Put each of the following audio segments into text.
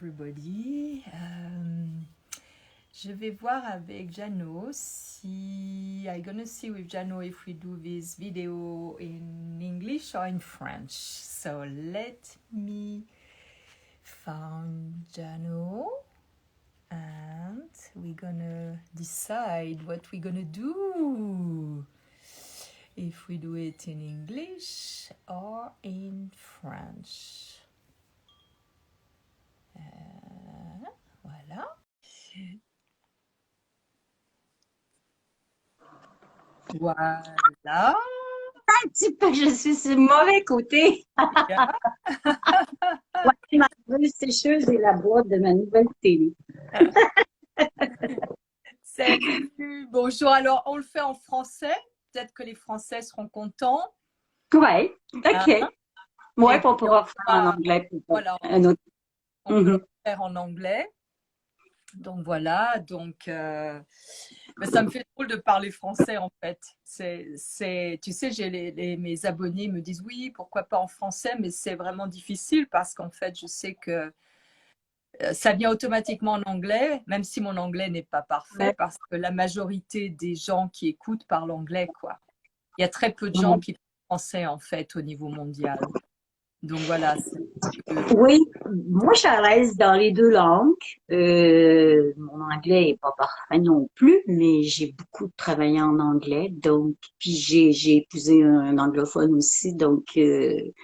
everybody. Je vais voir avec Jano si I'm gonna see with Jano if we do this video in English or in French. So let me find Jano and we're gonna decide what we're gonna do. If we do it in English or in French. Voilà. Voilà. Un petit peu, je suis sur le mauvais côté. Ouais, ma nouvelle sécheuse et la boîte de ma nouvelle télé. Salut, bonjour. Alors, on le fait en français. Peut-être que les Français seront contents. Ouais, OK. Ouais, Et on puis, pourra faire en anglais. Voilà, Un autre. on peut le faire en anglais. Donc voilà, mais ça me fait drôle de parler français en fait. Tu sais, mes abonnés me disent oui, pourquoi pas en français, mais c'est vraiment difficile parce qu'en fait, je sais que ça vient automatiquement en anglais, même si mon anglais n'est pas parfait, parce que la majorité des gens qui écoutent parlent anglais, quoi. Il y a très peu de gens qui parlent français en fait au niveau mondial. Donc voilà. Oui, moi je suis à l'aise dans les deux langues. Mon anglais est pas parfait non plus, mais j'ai beaucoup travaillé en anglais, donc puis j'ai épousé un anglophone aussi, donc tu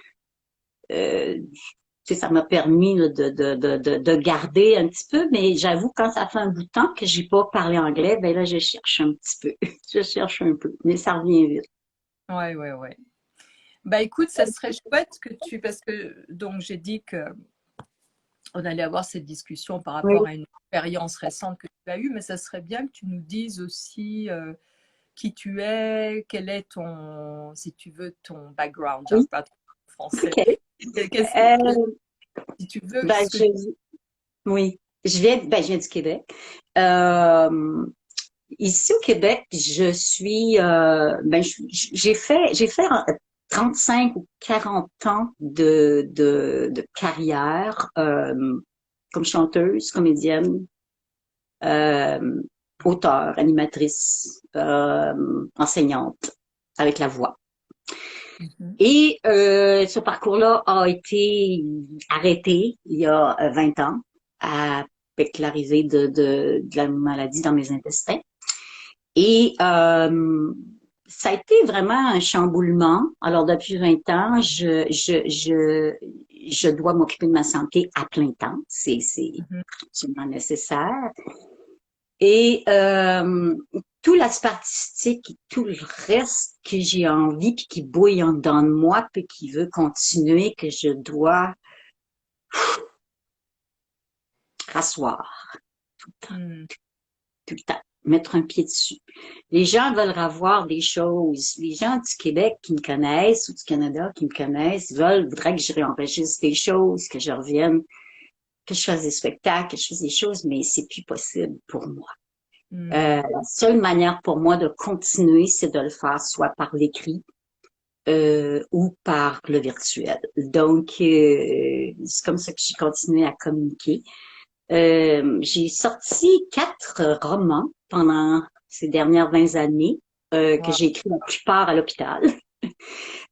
sais, ça m'a permis là, de garder un petit peu, mais j'avoue quand ça fait un bout de temps que j'ai pas parlé anglais, ben là je cherche un petit peu, je cherche un peu, mais ça revient vite. Ouais. Bah écoute, ça serait chouette parce que donc j'ai dit que on allait avoir cette discussion par Oui. rapport à une expérience récente que tu as eue, mais ça serait bien que tu nous dises aussi qui tu es, quel est si tu veux, ton background. Oui. J'arrive pas à trouver en français. OK. Si tu veux, Ben, oui, je viens du Québec. Ici au Québec, je suis, j'ai fait 35 ou 40 ans de carrière comme chanteuse, comédienne, euh, auteure, animatrice, enseignante avec la voix. Et ce parcours-là a été arrêté il y a 20 ans avec l'arrivée de la maladie dans mes intestins. Et ça a été vraiment un chamboulement. Alors depuis 20 ans, je dois m'occuper de ma santé à plein temps. C'est absolument nécessaire. Et tout l'aspect artistique et tout le reste que j'ai envie puis qui bouille en dedans de moi puis qui veut continuer, que je dois rasseoir tout le temps, mettre un pied dessus. Les gens veulent avoir des choses. Les gens du Québec qui me connaissent ou du Canada qui me connaissent voudraient que je réenregistre des choses, que je revienne, que je fasse des spectacles, que je fasse des choses, mais c'est plus possible pour moi. La seule manière pour moi de continuer, c'est de le faire soit par l'écrit ou par le virtuel. Donc, c'est comme ça que j'ai continué à communiquer. J'ai sorti 4 romans pendant ces dernières 20 années que j'ai écrit la plupart à l'hôpital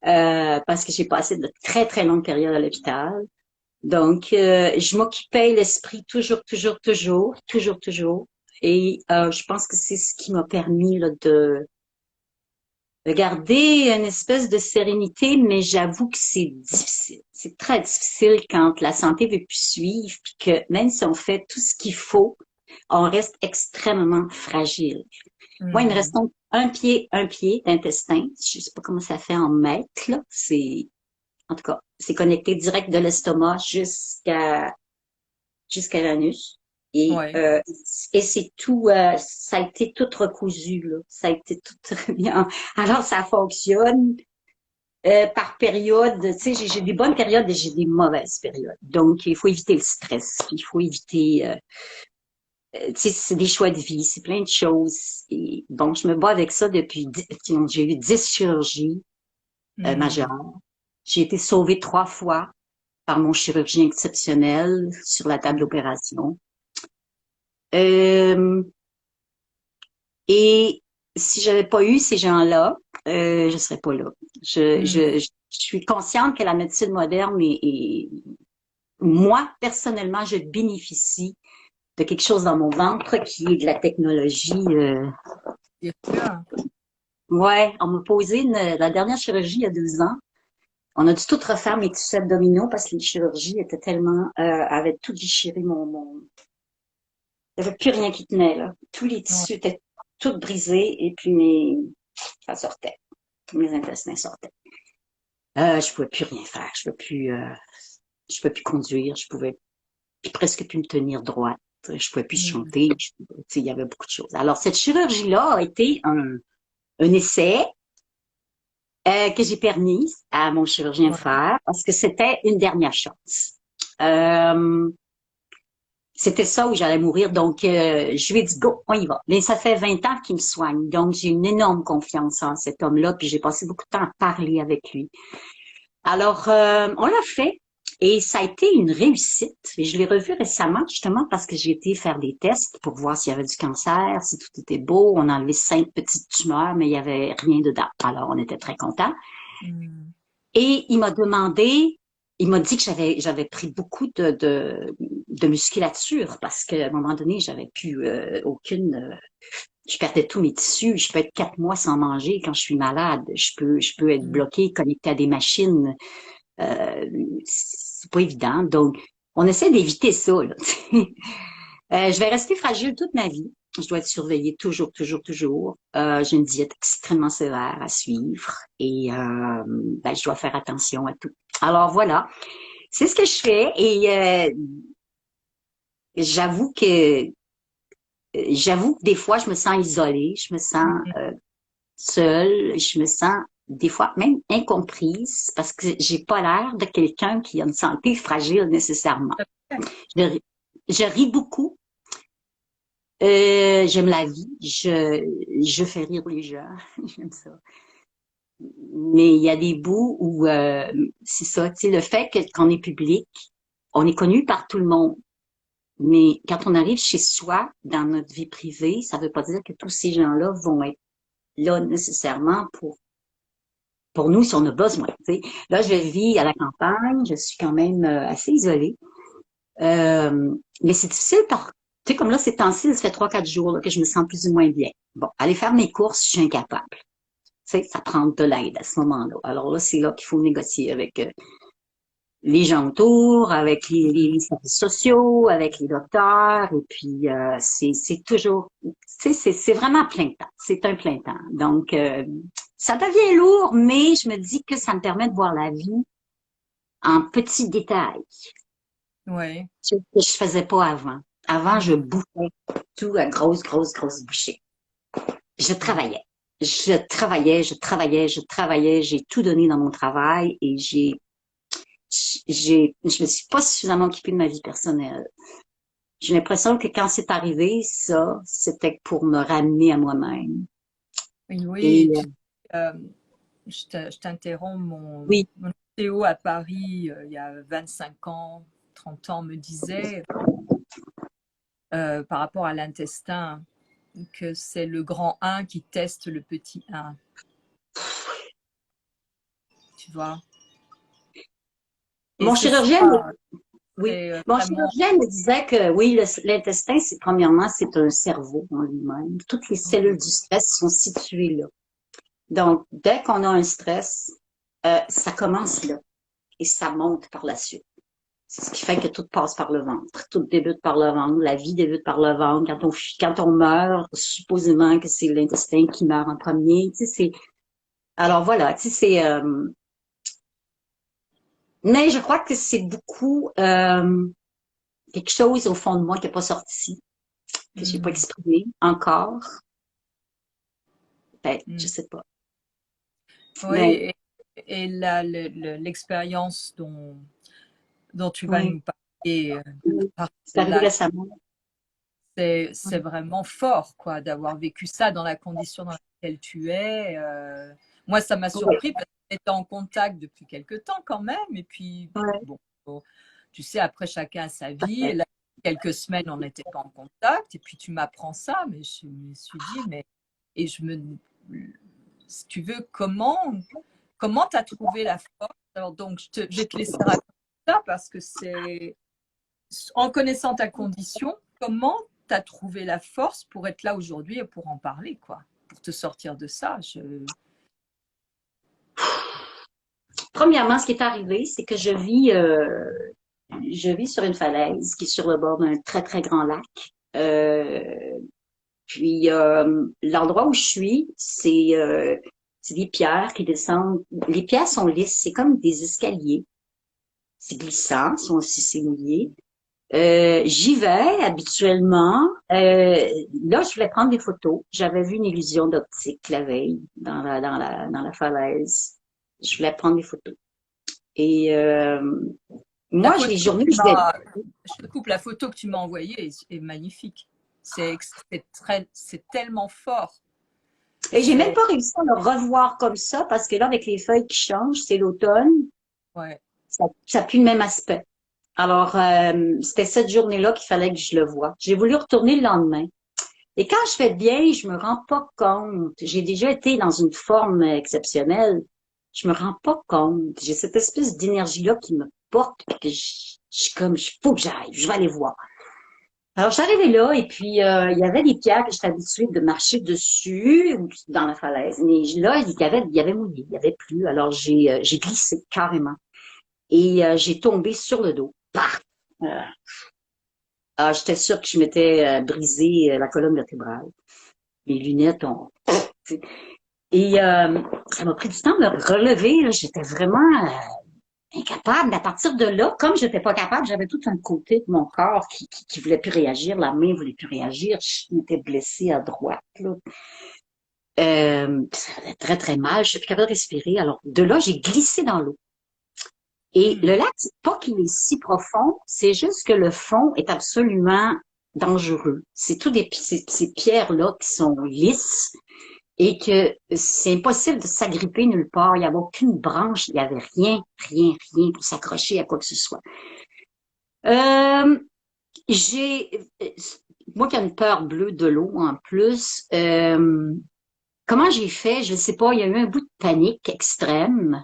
parce que j'ai passé de très, très longues périodes à l'hôpital. Donc, je m'occupais l'esprit toujours. Et je pense que c'est ce qui m'a permis là, de garder une espèce de sérénité, mais j'avoue que c'est difficile. C'est très difficile quand la santé veut plus suivre, puis que même si on fait tout ce qu'il faut, on reste extrêmement fragile. Moi, il me reste donc un pied d'intestin. Je sais pas comment ça fait en mètres, là. En tout cas, c'est connecté direct de l'estomac jusqu'à l'anus. Et c'est tout, ça a été tout recousu, là. Ça a été tout très bien. Alors, ça fonctionne par période. Tu sais, j'ai des bonnes périodes et j'ai des mauvaises périodes. Donc, il faut éviter le stress. Il faut éviter, tu sais, c'est des choix de vie, c'est plein de choses. Et bon, je me bats avec ça depuis, j'ai eu 10 chirurgies majeures. J'ai été sauvée 3 fois. par mon chirurgien exceptionnel sur la table d'opération. Euh, et si j'avais pas eu ces gens-là, je serais pas là. Je suis consciente que la médecine moderne moi, personnellement, je bénéficie de quelque chose dans mon ventre qui est de la technologie. Bien sûr. Ouais, on m'a posé la dernière chirurgie il y a 2 ans. On a dû tout refaire mes tissus abdominaux parce que les chirurgies étaient tellement, avaient tout déchiré il n'y avait plus rien qui tenait, là. Tous les Ouais. tissus étaient tout brisés et puis ça sortait. Mes intestins sortaient. Je pouvais plus rien faire. Je pouvais plus conduire. Je pouvais presque plus me tenir droite. Je pouvais plus Mm. chanter. Il y avait beaucoup de choses. Alors, cette chirurgie-là a été un essai que j'ai permis à mon chirurgien de Ouais. faire parce que c'était une dernière chance. Euh, C'était ça où j'allais mourir, donc je lui ai dit go, on y va. Mais ça fait 20 ans qu'il me soigne, donc j'ai une énorme confiance en cet homme-là, puis j'ai passé beaucoup de temps à parler avec lui. Alors, on l'a fait et ça a été une réussite. Et je l'ai revu récemment justement parce que j'ai été faire des tests pour voir s'il y avait du cancer, si tout était beau. On a enlevé 5 petites tumeurs, mais il y avait rien dedans. Alors, on était très contents. Mm. Et il m'a dit que j'avais pris beaucoup de musculature parce qu'à un moment donné, j'avais plus je perdais tous mes tissus. Je peux être 4 mois sans manger quand je suis malade. Je peux être Mm. bloquée, connectée à des machines. C'est pas évident. Donc, on essaie d'éviter ça, là. Je vais rester fragile toute ma vie. Je dois être surveillée toujours, toujours, toujours. J'ai une diète extrêmement sévère à suivre et je dois faire attention à tout. Alors voilà, c'est ce que je fais et j'avoue que des fois je me sens isolée, je me sens Mm. seule, je me sens des fois même incomprise parce que j'ai pas l'air de quelqu'un qui a une santé fragile nécessairement. Je, je ris beaucoup. J'aime la vie. Je fais rire les gens. J'aime ça. Mais il y a des bouts où c'est ça, tu sais, le fait qu'on est public, on est connu par tout le monde. Mais quand on arrive chez soi, dans notre vie privée, ça veut pas dire que tous ces gens-là vont être là nécessairement pour nous si on a besoin. Tu sais. Là, je Mm. vis à la campagne, je suis quand même assez isolée. Mais c'est difficile tu sais, comme là, ces temps-ci, ça fait 3, 4 jours là, que je me sens plus ou moins bien. Bon, aller faire mes courses, je suis incapable. Tu sais, ça prend de l'aide à ce moment-là. Alors là, c'est là qu'il faut négocier avec les gens autour, avec les services sociaux, avec les docteurs, et puis c'est toujours, tu sais, c'est vraiment plein temps. C'est un plein temps. Donc, ça devient lourd, mais je me dis que ça me permet de voir la vie en petits détails. Ouais. Ce que je faisais pas avant. Avant, je Mm. bouffais tout à grosse, grosse, grosse bouchée. Je Mm. travaillais. Je travaillais. J'ai tout donné dans mon travail et je me suis pas suffisamment occupée de ma vie personnelle. J'ai l'impression que quand c'est arrivé, ça, c'était pour me ramener à moi-même. Oui, Et oui, euh, je t'interromps. oui, Mon ostéo à Paris, il y a 25 ans, 30 ans, me disait par rapport à l'intestin que c'est le grand 1 qui teste le petit 1. Tu vois? Et mon c'est ça, chirurgien, oui, c'est mon vraiment. chirurgien me disait que oui, l'intestin, c'est premièrement, c'est un cerveau en lui-même. Toutes les cellules du stress sont situées là. Donc, dès qu'on a un stress, ça commence là et ça monte par la suite. C'est ce qui fait que tout passe par le ventre. Tout débute par le ventre. La vie débute par le ventre. Quand on meurt, supposément que c'est l'intestin qui meurt en premier. Tu sais, alors voilà, tu sais, mais je crois que c'est beaucoup quelque chose au fond de moi qui n'est pas sorti, que j'ai pas Mm, exprimé encore. Ben, je mm. sais pas. Mais Oui, et l'expérience dont tu vas oui, nous parler à oui, partir c'est de arrivé là, récemment. c'est vraiment fort, quoi, d'avoir vécu ça dans la condition dans laquelle tu es. Moi, ça m'a Oui, surpris parce qu'on était en contact depuis quelque temps quand même. Et puis, ouais. bon. Tu sais, après, chacun a sa vie. Et là, quelques semaines, on n'était pas en contact. Et puis, tu m'apprends ça. Mais je me suis dit, mais. Et si tu veux, comment tu as trouvé la force? Alors, donc, je vais te laisser raconter ça parce que c'est. En connaissant ta condition, comment tu as trouvé la force pour être là aujourd'hui et pour en parler, quoi? Pour te sortir de ça. Premièrement, ce qui est arrivé, c'est que je vis sur une falaise qui est sur le bord d'un très, très grand lac. Puis l'endroit où je suis, c'est des pierres qui descendent. Les pierres sont lisses, c'est comme des escaliers. C'est glissant, c'est mouillé. J'y vais habituellement. Là, je voulais prendre des photos. J'avais vu une illusion d'optique la veille dans la falaise. Je voulais prendre des photos. Et moi, les journées que je te coupe, la photo que tu m'as envoyée est magnifique. C'est tellement fort. Et j'ai même pas réussi à le revoir comme ça parce que là, avec les feuilles qui changent, c'est l'automne. Ouais. Ça n'a plus le même aspect. Alors, c'était cette journée-là qu'il fallait que je le voie. J'ai voulu retourner le lendemain. Et quand je fais bien, je me rends pas compte. J'ai déjà été dans une forme exceptionnelle. Je me rends pas compte. J'ai cette espèce d'énergie-là qui me porte, puis que faut que j'aille, je vais aller voir. Alors, j'arrivais là, et puis il y avait des pierres que j'étais habituée de marcher dessus, ou dans la falaise. Mais là, il y avait mouillé, il y avait plu. Alors, j'ai glissé carrément. Et j'ai tombé sur le dos. Paf! J'étais sûre que je m'étais brisé la colonne vertébrale. Mes lunettes ont... Et ça m'a pris du temps de me relever. Là. J'étais vraiment incapable. À partir de là, comme j'étais pas capable, j'avais tout un côté de mon corps qui voulait plus réagir. La main voulait plus réagir. Je m'étais blessée à droite. Là. Ça faisait très, très mal. Je suis plus capable de respirer. Alors, de là, j'ai glissé dans l'eau. Et le lac, c'est pas qu'il est si profond, c'est juste que le fond est absolument dangereux. C'est tout ces pierres-là qui sont lisses et que c'est impossible de s'agripper nulle part. Il n'y avait aucune branche, il n'y avait rien pour s'accrocher à quoi que ce soit. Moi qui ai une peur bleue de l'eau en plus, comment j'ai fait? Je ne sais pas, il y a eu un bout de panique extrême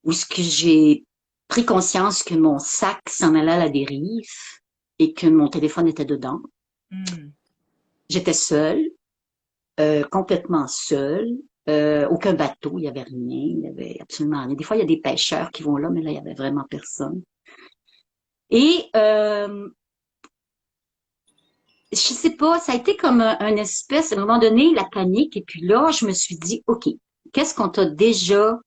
où ce que j'ai pris conscience que mon sac s'en allait à la dérive et que mon téléphone était dedans. J'étais seule, complètement seule, aucun bateau, il n'y avait rien, il y avait absolument rien. Des fois, il y a des pêcheurs qui vont là, mais là, il n'y avait vraiment personne. Et je sais pas, ça a été comme un espèce, à un moment donné, la panique, et puis là, je me suis dit, OK, qu'est-ce qu'on t'a déjà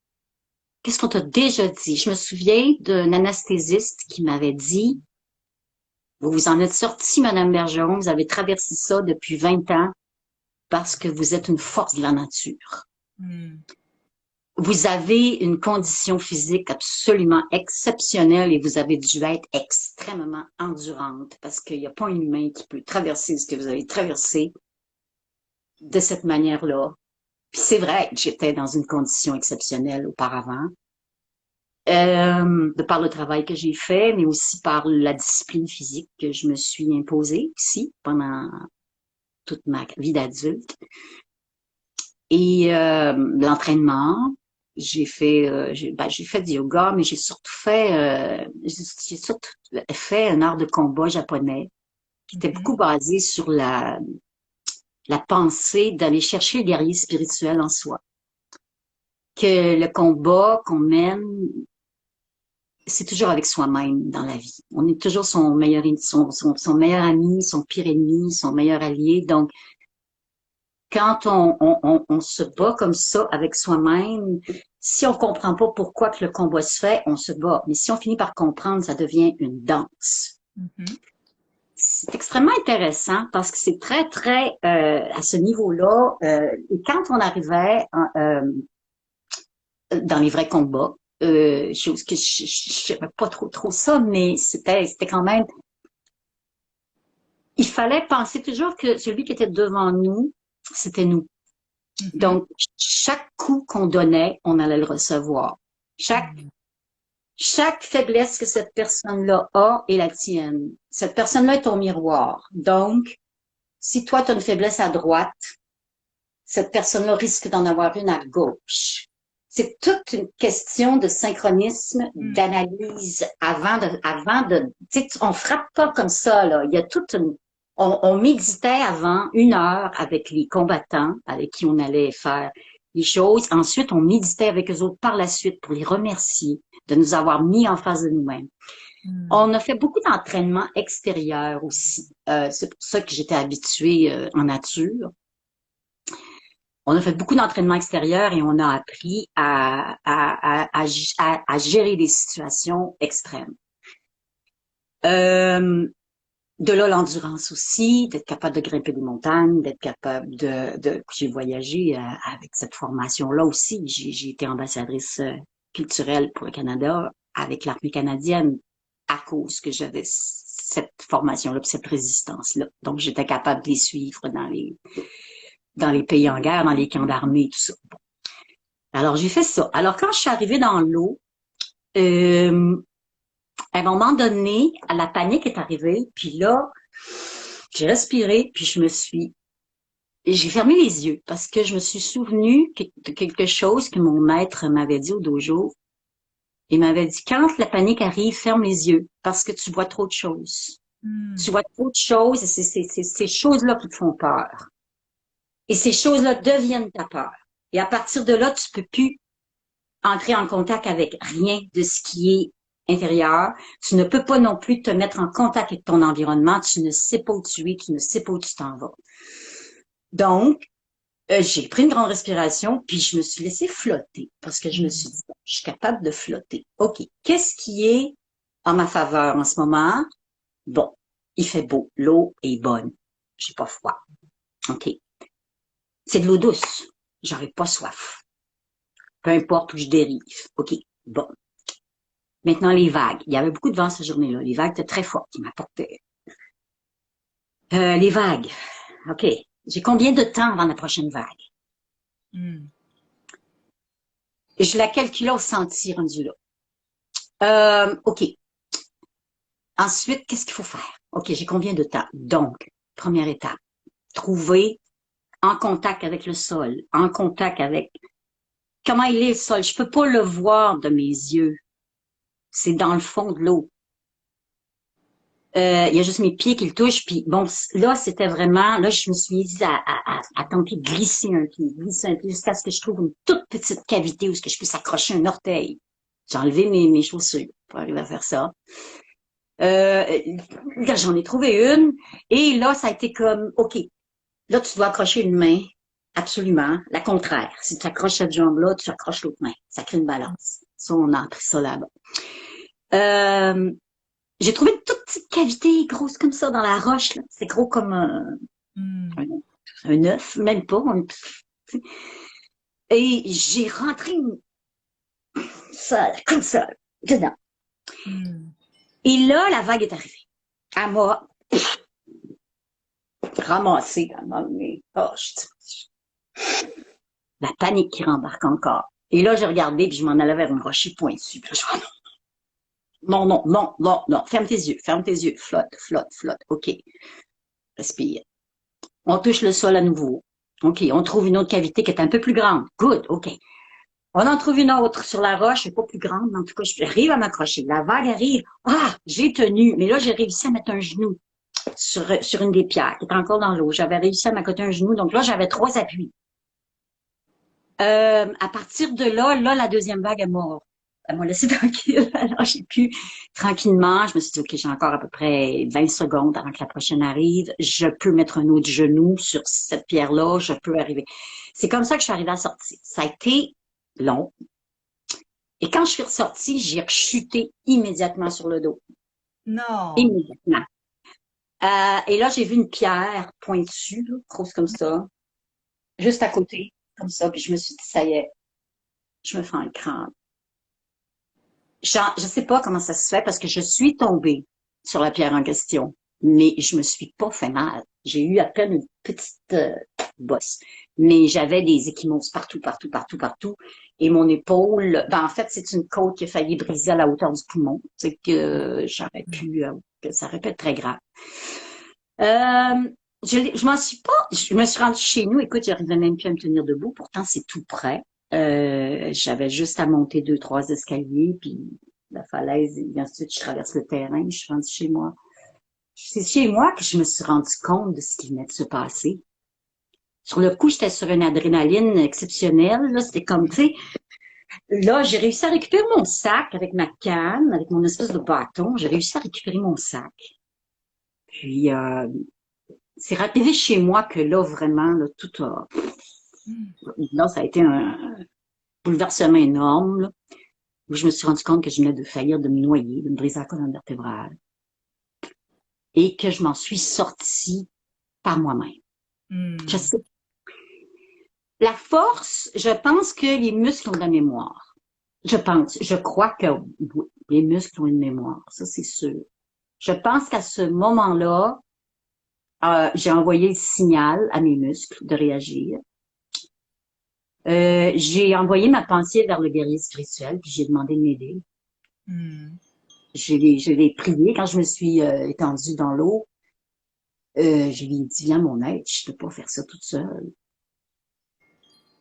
dit? Je me souviens d'un anesthésiste qui m'avait dit, vous vous en êtes sorti, Madame Bergeron, vous avez traversé ça depuis 20 ans parce que vous êtes une force de la nature. Vous avez une condition physique absolument exceptionnelle et vous avez dû être extrêmement endurante parce qu'il n'y a pas un humain qui peut traverser ce que vous avez traversé de cette manière-là. Puis c'est vrai que j'étais dans une condition exceptionnelle auparavant. De par le travail que j'ai fait, mais aussi par la discipline physique que je me suis imposée ici pendant toute ma vie d'adulte. Et l'entraînement, j'ai fait du yoga, mais j'ai surtout fait un art de combat japonais qui était beaucoup basé sur la pensée d'aller chercher le guerrier spirituel en soi. Que le combat qu'on mène, c'est toujours avec soi-même dans la vie. On est toujours son meilleur ami, son pire ennemi, son meilleur allié. Donc, quand on se bat comme ça avec soi-même, si on comprend pas pourquoi que le combat se fait, on se bat. Mais si on finit par comprendre, ça devient une danse. C'est extrêmement intéressant parce que c'est très, très à ce niveau-là. Et quand on arrivait dans les vrais combats, chose que je n'aimais pas trop ça, mais c'était quand même... Il fallait penser toujours que celui qui était devant nous, c'était nous. Donc, chaque coup qu'on donnait, on allait le recevoir. Chaque faiblesse que cette personne-là a est la tienne. Cette personne-là est ton miroir. Donc, si toi, tu as une faiblesse à droite, cette personne-là risque d'en avoir une à gauche. C'est toute une question de synchronisme, d'analyse avant de, tu sais, on frappe pas comme ça, là. Il y a toute une, on méditait avant 1 heure avec les combattants avec qui on allait faire les choses. Ensuite, on méditait avec eux autres par la suite pour les remercier de nous avoir mis en face de nous-mêmes. On a fait beaucoup d'entraînement extérieur aussi. C'est pour ça que j'étais habituée en nature. On a fait beaucoup d'entraînement extérieur et on a appris à gérer des situations extrêmes. De là, l'endurance aussi, d'être capable de grimper des montagnes, d'être capable j'ai voyagé avec cette formation-là aussi. J'ai été ambassadrice culturelle pour le Canada avec l'armée canadienne à cause que j'avais cette formation-là, cette résistance-là. Donc, j'étais capable de les suivre dans les pays en guerre, dans les camps d'armée, tout ça. Bon. Alors, j'ai fait ça. Alors, quand je suis arrivée dans l'eau, à un moment donné, la panique est arrivée, puis là, j'ai respiré, puis j'ai fermé les yeux parce que je me suis souvenue de quelque chose que mon maître m'avait dit au dojo. Il m'avait dit, quand la panique arrive, ferme les yeux parce que tu vois trop de choses. Tu vois trop de choses et c'est ces choses-là qui te font peur. Et ces choses-là deviennent ta peur. Et à partir de là, tu peux plus entrer en contact avec rien de ce qui est intérieur. Tu ne peux pas non plus te mettre en contact avec ton environnement. Tu ne sais pas où tu es, tu ne sais pas où tu t'en vas. Donc, j'ai pris une grande respiration, puis je me suis laissée flotter parce que je me suis dit, je suis capable de flotter. OK, qu'est-ce qui est en ma faveur en ce moment? Bon, il fait beau, l'eau est bonne, j'ai pas froid. OK. C'est de l'eau douce, j'aurais pas soif. Peu importe où je dérive. OK, bon. Maintenant, les vagues. Il y avait beaucoup de vent cette journée-là. Les vagues étaient très fortes qui m'apportaient. Les vagues. OK. J'ai combien de temps avant la prochaine vague? Je la calculais au senti rendu là. OK. Ensuite, qu'est-ce qu'il faut faire? OK, j'ai combien de temps? Donc, première étape, trouver en contact avec le sol, en contact avec comment il est le sol. Je peux pas le voir de mes yeux. C'est dans le fond de l'eau. Il y a juste mes pieds qui le touchent. Puis bon, là, c'était vraiment, là, je me suis mise à tenter de glisser un pied, jusqu'à ce que je trouve une toute petite cavité où je puisse accrocher un orteil. J'ai enlevé mes chaussures pour arriver à faire ça. Là, j'en ai trouvé une. Et là, ça a été comme, OK, là, tu dois accrocher une main. Absolument. La contraire. Si tu accroches cette jambe-là, tu accroches l'autre main. Ça crée une balance. Ça, on a appris ça là-bas. J'ai trouvé une toute petite cavité grosse comme ça dans la roche. C'est gros comme un œuf, même pas. Et j'ai rentré ça, comme ça, dedans. Et là, la vague est arrivée. Elle m'a ramassé à un moment donné. Oh, la panique qui rembarque encore. Et là, j'ai regardé, puis je m'en allais vers un rocher pointu. Puis je non, non, non, non, non. Ferme tes yeux, ferme tes yeux. Flotte, flotte, flotte. OK. Respire. On touche le sol à nouveau. OK. On trouve une autre cavité qui est un peu plus grande. Good. OK. On en trouve une autre sur la roche, c'est pas plus grande, mais en tout cas, j'arrive à m'accrocher. La vague arrive. Ah, j'ai tenu. Mais là, j'ai réussi à mettre un genou sur une des pierres qui est encore dans l'eau. J'avais réussi à m'accoter un genou. Donc là, j'avais 3 appuis. À partir de là, la deuxième vague, elle m'a laissé tranquille. Alors, j'ai pu tranquillement, je me suis dit, OK, j'ai encore à peu près 20 secondes avant que la prochaine arrive. Je peux mettre un autre genou sur cette pierre-là. Je peux arriver. C'est comme ça que je suis arrivée à sortir. Ça a été long. Et quand je suis ressortie, j'ai rechuté immédiatement sur le dos. Non. Immédiatement. Et là, j'ai vu une pierre pointue, grosse comme ça, juste à côté, comme ça. Puis je me suis dit, ça y est, je me fends le crâne. Je sais pas comment ça se fait parce que je suis tombée sur la pierre en question, mais je me suis pas fait mal. J'ai eu à peine une petite bosse. Mais j'avais des ecchymoses partout, partout, partout, partout. Et mon épaule, ben, en fait, c'est une côte qui a failli briser à la hauteur du poumon. C'est que j'aurais pu, que ça aurait pu être très grave. Je m'en suis pas, je me suis rendue chez nous. Écoute, j'arrivais même plus à me tenir debout. Pourtant, c'est tout près. J'avais juste à monter 2, 3 escaliers, puis la falaise, et ensuite, je traverse le terrain, je suis rendue chez moi. C'est chez moi que je me suis rendu compte de ce qui venait de se passer. Sur le coup, j'étais sur une adrénaline exceptionnelle. Là, c'était comme, tu sais, là, j'ai réussi à récupérer mon sac avec ma canne, avec mon espèce de bâton. J'ai réussi à récupérer mon sac. Puis, c'est arrivé chez moi que là, vraiment, là, tout a... Là, ça a été un bouleversement énorme, là, où je me suis rendu compte que je venais de faillir, de me noyer, de me briser la colonne vertébrale. Et que je m'en suis sortie par moi-même. Je sais. La force, je pense que les muscles ont de la mémoire. Je crois que oui, les muscles ont une mémoire, ça c'est sûr. Je pense qu'à ce moment-là, j'ai envoyé le signal à mes muscles de réagir. J'ai envoyé ma pensée vers le guerrier spirituel, puis j'ai demandé de m'aider. Je l'ai prié quand je me suis étendue dans l'eau. Je lui ai dit, viens mon aide, je peux pas faire ça toute seule.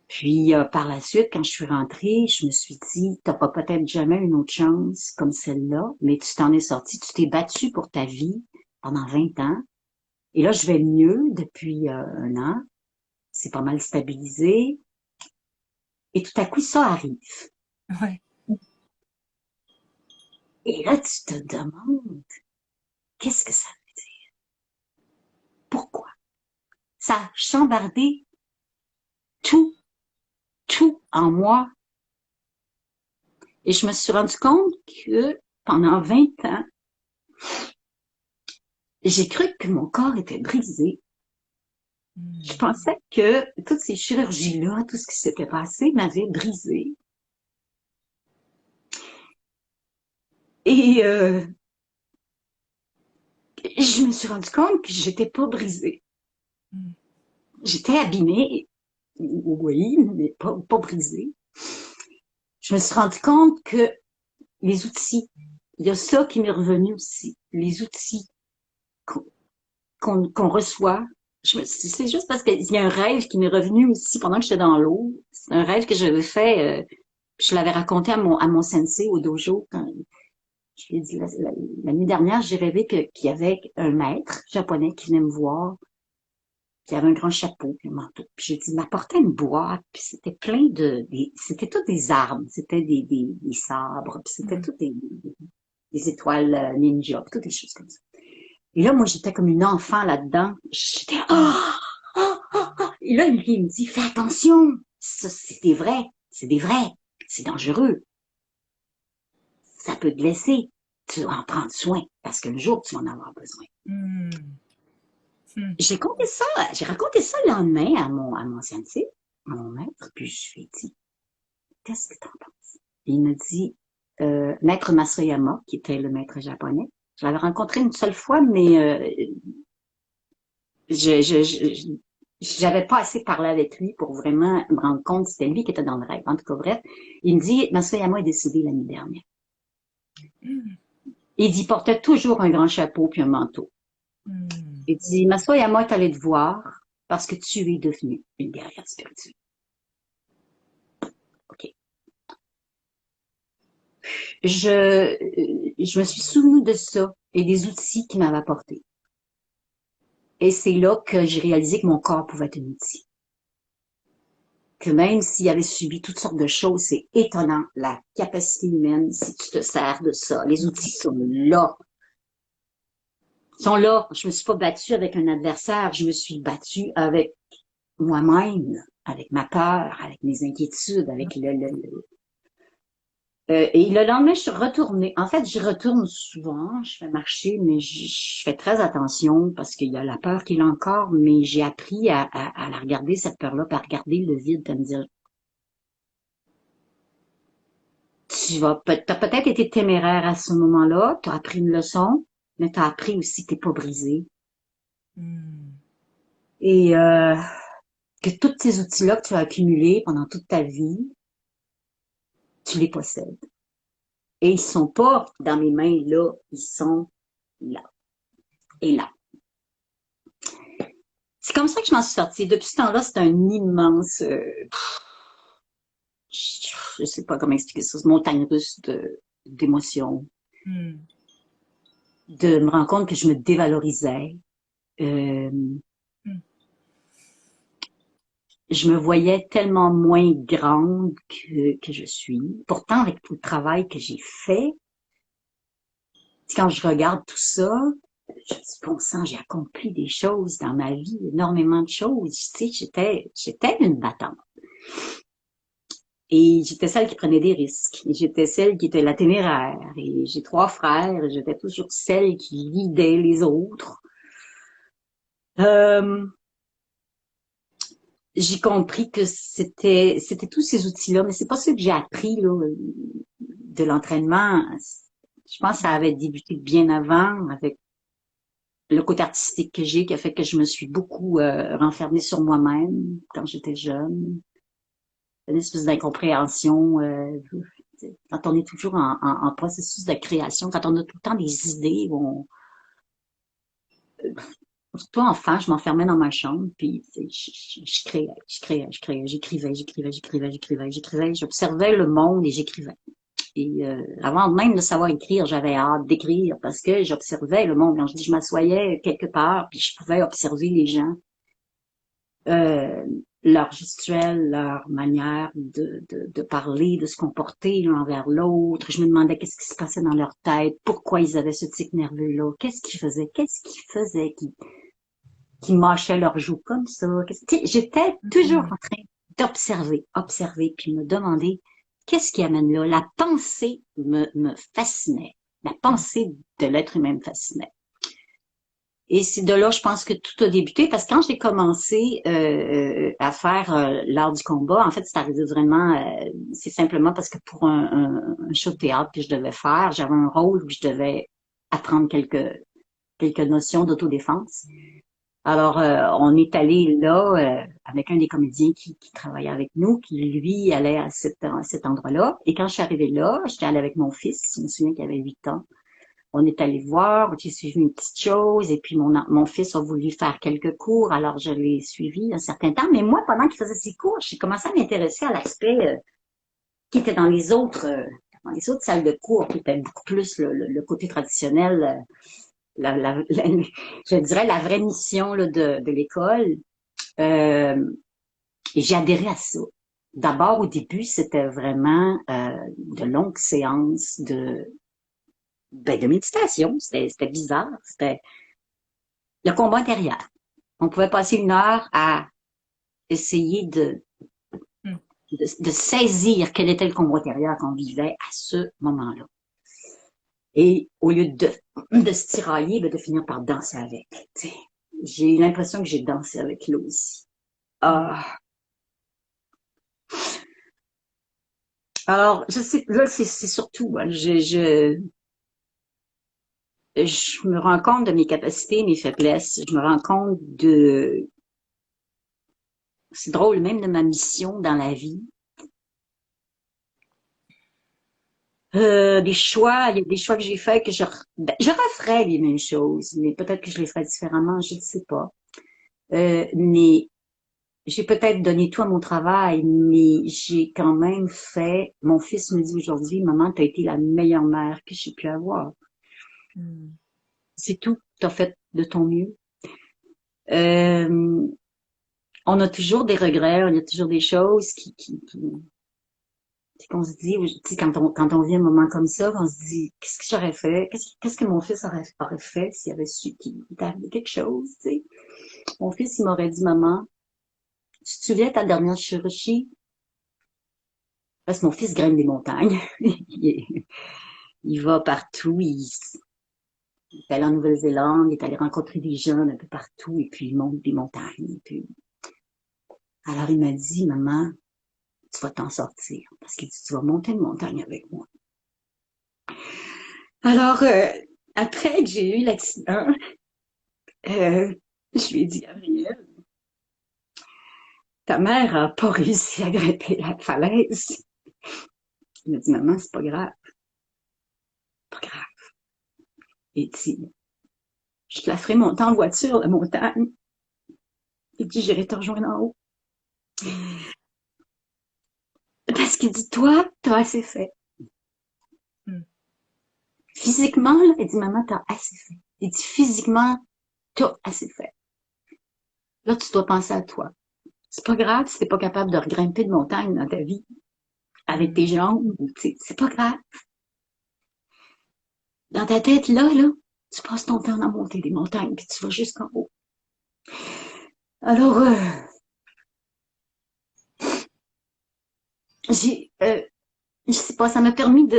Puis par la suite, quand je suis rentrée, je me suis dit, t'as pas peut-être jamais une autre chance comme celle-là, mais tu t'en es sortie, tu t'es battue pour ta vie pendant 20 ans. Et là, je vais mieux depuis 1 an. C'est pas mal stabilisé. Et tout à coup, ça arrive. Ouais. Et là, tu te demandes, qu'est-ce que ça veut dire? Pourquoi? Ça a chambardé tout en moi. Et je me suis rendu compte que pendant 20 ans, j'ai cru que mon corps était brisé. Je pensais que toutes ces chirurgies-là, tout ce qui s'était passé m'avait brisé. Et je me suis rendu compte que j'étais pas brisée. J'étais abîmée, oui, mais pas brisée. Je me suis rendu compte que les outils, il y a ça qui m'est revenu aussi, les outils qu'on reçoit. C'est juste parce qu'il y a un rêve qui m'est revenu aussi pendant que j'étais dans l'eau. C'est un rêve que j'avais fait, je l'avais raconté à mon sensei au dojo quand je lui ai dit la nuit dernière, j'ai rêvé qu'il y avait un maître japonais qui venait me voir, qui avait un grand chapeau puis un manteau. Puis j'ai dit, il m'apportait une boîte, puis c'était plein c'était toutes des armes, c'était des sabres, puis c'était toutes des étoiles ninja, puis toutes des choses comme ça. Et là, moi, j'étais comme une enfant là-dedans. J'étais, Et là, il me dit, fais attention, ça, c'est des vrais, c'est dangereux. Ça peut te blesser. Tu dois en prendre soin, parce qu'un jour, tu vas en avoir besoin. J'ai raconté ça le lendemain à mon sensei, à mon maître, puis je lui ai dit, qu'est-ce que t'en penses? Et il me dit, maître Masayama, qui était le maître japonais, je l'avais rencontré une seule fois, mais j'avais pas assez parlé avec lui pour vraiment me rendre compte que c'était lui qui était dans le rêve. En tout cas, bref, il me dit, Masayama est décédé l'année dernière. Il dit, il portait toujours un grand chapeau puis un manteau. Il dit, Masayama est allé te voir parce que tu es devenue une guerrière spirituelle. OK. Je me suis souvenue de ça et des outils qu'il m'avait apportés. Et c'est là que j'ai réalisé que mon corps pouvait être un outil. Que même s'il avait subi toutes sortes de choses, c'est étonnant, la capacité humaine, si tu te sers de ça. Les outils sont là. Ils sont là. Je me suis pas battue avec un adversaire, je me suis battue avec moi-même, avec ma peur, avec mes inquiétudes, avec et le lendemain, je suis retournée. En fait, je retourne souvent, je fais marcher, mais je fais très attention parce qu'il y a la peur qui est là encore, mais j'ai appris à la regarder, cette peur-là, puis à regarder le vide, puis à me dire, t'as peut-être été téméraire à ce moment-là, t'as appris une leçon, mais t'as appris aussi que t'es pas brisé. Et que tous ces outils-là que tu as accumulés pendant toute ta vie, tu les possèdes. Et ils sont pas dans mes mains là, ils sont là et là. C'est comme ça que je m'en suis sortie. Depuis ce temps-là, c'est un immense, je sais pas comment expliquer ça, montagne russe d'émotions, Mm. de me rendre compte que je me dévalorisais. Euh, Mm. je me voyais tellement moins grande que je suis. Pourtant, avec tout le travail que j'ai fait, quand je regarde tout ça, je me dis, bon sang, j'ai accompli des choses dans ma vie, énormément de choses. Tu sais, j'étais une battante. Et j'étais celle qui prenait des risques. Et j'étais celle qui était la téméraire. Et j'ai 3 frères. Et j'étais toujours celle qui guidait les autres. Euh, j'ai compris que c'était tous ces outils-là, mais c'est pas ça que j'ai appris là, de l'entraînement. Je pense que ça avait débuté bien avant avec le côté artistique que j'ai qui a fait que je me suis beaucoup renfermée sur moi-même quand j'étais jeune. Une espèce d'incompréhension. Quand on est toujours en processus de création, quand on a tout le temps des idées, surtout enfant, je m'enfermais dans ma chambre, puis je créais, j'écrivais, j'observais le monde et j'écrivais. Et avant même de savoir écrire, j'avais hâte d'écrire parce que j'observais le monde. Quand je dis, je m'assoyais quelque part, puis je pouvais observer les gens, euh, leur gestuelle, leur manière de parler, de se comporter l'un envers l'autre. Je me demandais qu'est-ce qui se passait dans leur tête, pourquoi ils avaient ce tic nerveux-là, qu'est-ce qu'ils faisaient qui mâchaient leurs joues comme ça. J'étais toujours Mm. en train observer, puis me demander qu'est-ce qui amène là. La pensée me fascinait. La Mm. pensée de l'être humain me fascinait. Et c'est de là, je pense que tout a débuté, parce que quand j'ai commencé à faire l'art du combat, en fait, c'est arrivé vraiment, c'est simplement parce que pour un show de théâtre que je devais faire, j'avais un rôle où je devais apprendre quelques notions d'autodéfense. Alors, on est allé là avec un des comédiens qui travaillait avec nous, qui lui allait à cet endroit-là. Et quand je suis arrivée là, j'étais allée avec mon fils, je me souviens qu'il avait 8 ans. On est allé voir, j'ai suivi une petite chose, et puis mon fils a voulu faire quelques cours, alors je l'ai suivi un certain temps. Mais moi, pendant qu'il faisait ses cours, j'ai commencé à m'intéresser à l'aspect qui était dans les autres salles de cours, qui était beaucoup plus le côté traditionnel, je dirais la vraie mission là, de l'école. Euh, et j'ai adhéré à ça. D'abord, au début, c'était vraiment de longues séances de méditation. C'était bizarre. C'était le combat intérieur. On pouvait passer 1 heure à essayer Mm. de saisir quel était le combat intérieur qu'on vivait à ce moment-là. Et au lieu de se tirailler, de finir par danser avec. J'ai eu l'impression que j'ai dansé avec lui aussi. Mm. Ah. Alors, je sais, là, c'est surtout, hein, je me rends compte de mes capacités, mes faiblesses. Je me rends compte c'est drôle, même de ma mission dans la vie. Des choix, il y a des choix que j'ai faits que je referais les mêmes choses, mais peut-être que je les ferais différemment, je ne sais pas. Mais j'ai peut-être donné tout à mon travail, mais j'ai quand même fait, mon fils me dit aujourd'hui, maman, tu as été la meilleure mère que j'ai pu avoir. Mm. C'est tout, tu as fait de ton mieux. Euh, on a toujours des regrets, on a toujours des choses qu'on se dit, tu sais, quand on vit un moment comme ça, on se dit, qu'est-ce que j'aurais fait? Qu'est-ce que mon fils aurait fait s'il avait su qu'il était arrivé quelque chose, tu sais? Mon fils, il m'aurait dit, maman, tu te souviens de ta dernière chirurgie? Parce que mon fils grimpe des montagnes. Il va partout, il est allé en Nouvelle-Zélande, il est allé rencontrer des jeunes un peu partout, et puis il monte des montagnes. Et puis... Alors il m'a dit, maman, tu vas t'en sortir, parce qu'il dit, tu vas monter une montagne avec moi. Alors, après que j'ai eu l'accident, je lui ai dit, Gabriel, ta mère a pas réussi à grimper la falaise. Il m'a dit, maman, c'est pas grave, pas grave. Il dit, je te la ferai monter en voiture, la montagne. Il dit, j'irai te rejoindre en haut. Parce qu'il dit, toi, t'as assez fait. Physiquement, là, il dit, maman, t'as assez fait. Il dit, physiquement, t'as assez fait. Là, tu dois penser à toi. C'est pas grave si t'es pas capable de regrimper de montagne dans ta vie avec tes jambes. C'est pas grave. Dans ta tête, là, tu passes ton temps à monter des montagnes, puis tu vas jusqu'en haut. Alors, je sais pas, ça m'a permis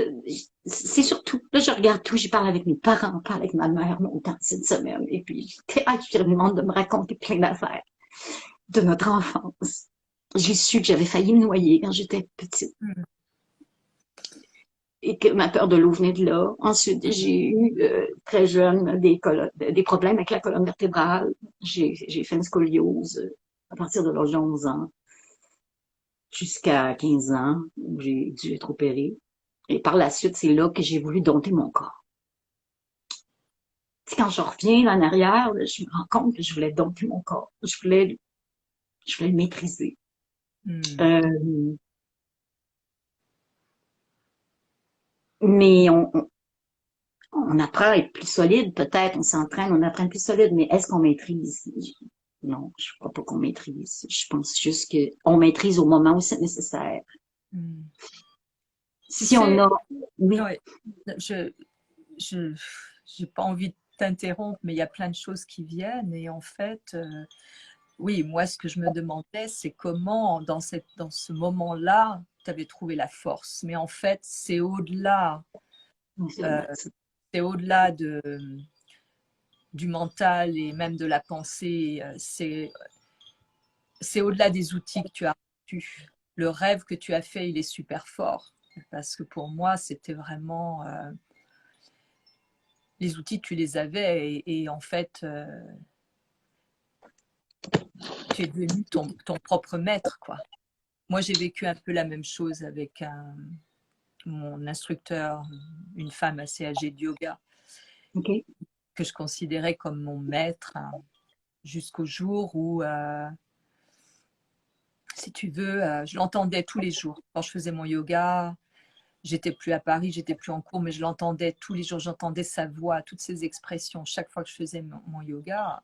c'est surtout, là, je regarde tout, j'y parle avec mes parents, je parle avec ma mère longtemps cette semaine, et puis je leur demande de me raconter plein d'affaires de notre enfance. J'ai su que j'avais failli me noyer quand j'étais petite. Et que ma peur de l'eau venait de là. Ensuite, j'ai eu, très jeune, des problèmes avec la colonne vertébrale. J'ai fait une scoliose à partir de l'âge de 11 ans jusqu'à 15 ans, où j'ai dû être opérée. Et par la suite, c'est là que j'ai voulu dompter mon corps. Quand je reviens en arrière, là, je me rends compte que je voulais dompter mon corps. Je voulais le maîtriser. Mais on apprend à être plus solide, peut-être, on s'entraîne, on apprend à être plus solide, mais est-ce qu'on maîtrise? Non, je crois pas qu'on maîtrise. Je pense juste qu'on maîtrise au moment où c'est nécessaire. Si on a... Oui. Ouais, je j'ai pas envie de t'interrompre, mais il y a plein de choses qui viennent. Et en fait, oui, moi, ce que je me demandais, c'est comment, dans ce moment-là, tu avais trouvé la force. Mais en fait, c'est au-delà. C'est au-delà du mental et même de la pensée. C'est au-delà des outils que tu as reçus. Le rêve que tu as fait, il est super fort. Parce que pour moi, c'était vraiment... les outils, tu les avais et en fait, tu es devenu ton propre maître, quoi. Moi, j'ai vécu un peu la même chose avec mon instructeur, une femme assez âgée de yoga, que je considérais comme mon maître, hein, jusqu'au jour où, si tu veux, je l'entendais tous les jours. Quand je faisais mon yoga, j'étais plus à Paris, j'étais plus en cours, mais je l'entendais tous les jours, j'entendais sa voix, toutes ses expressions, chaque fois que je faisais mon yoga.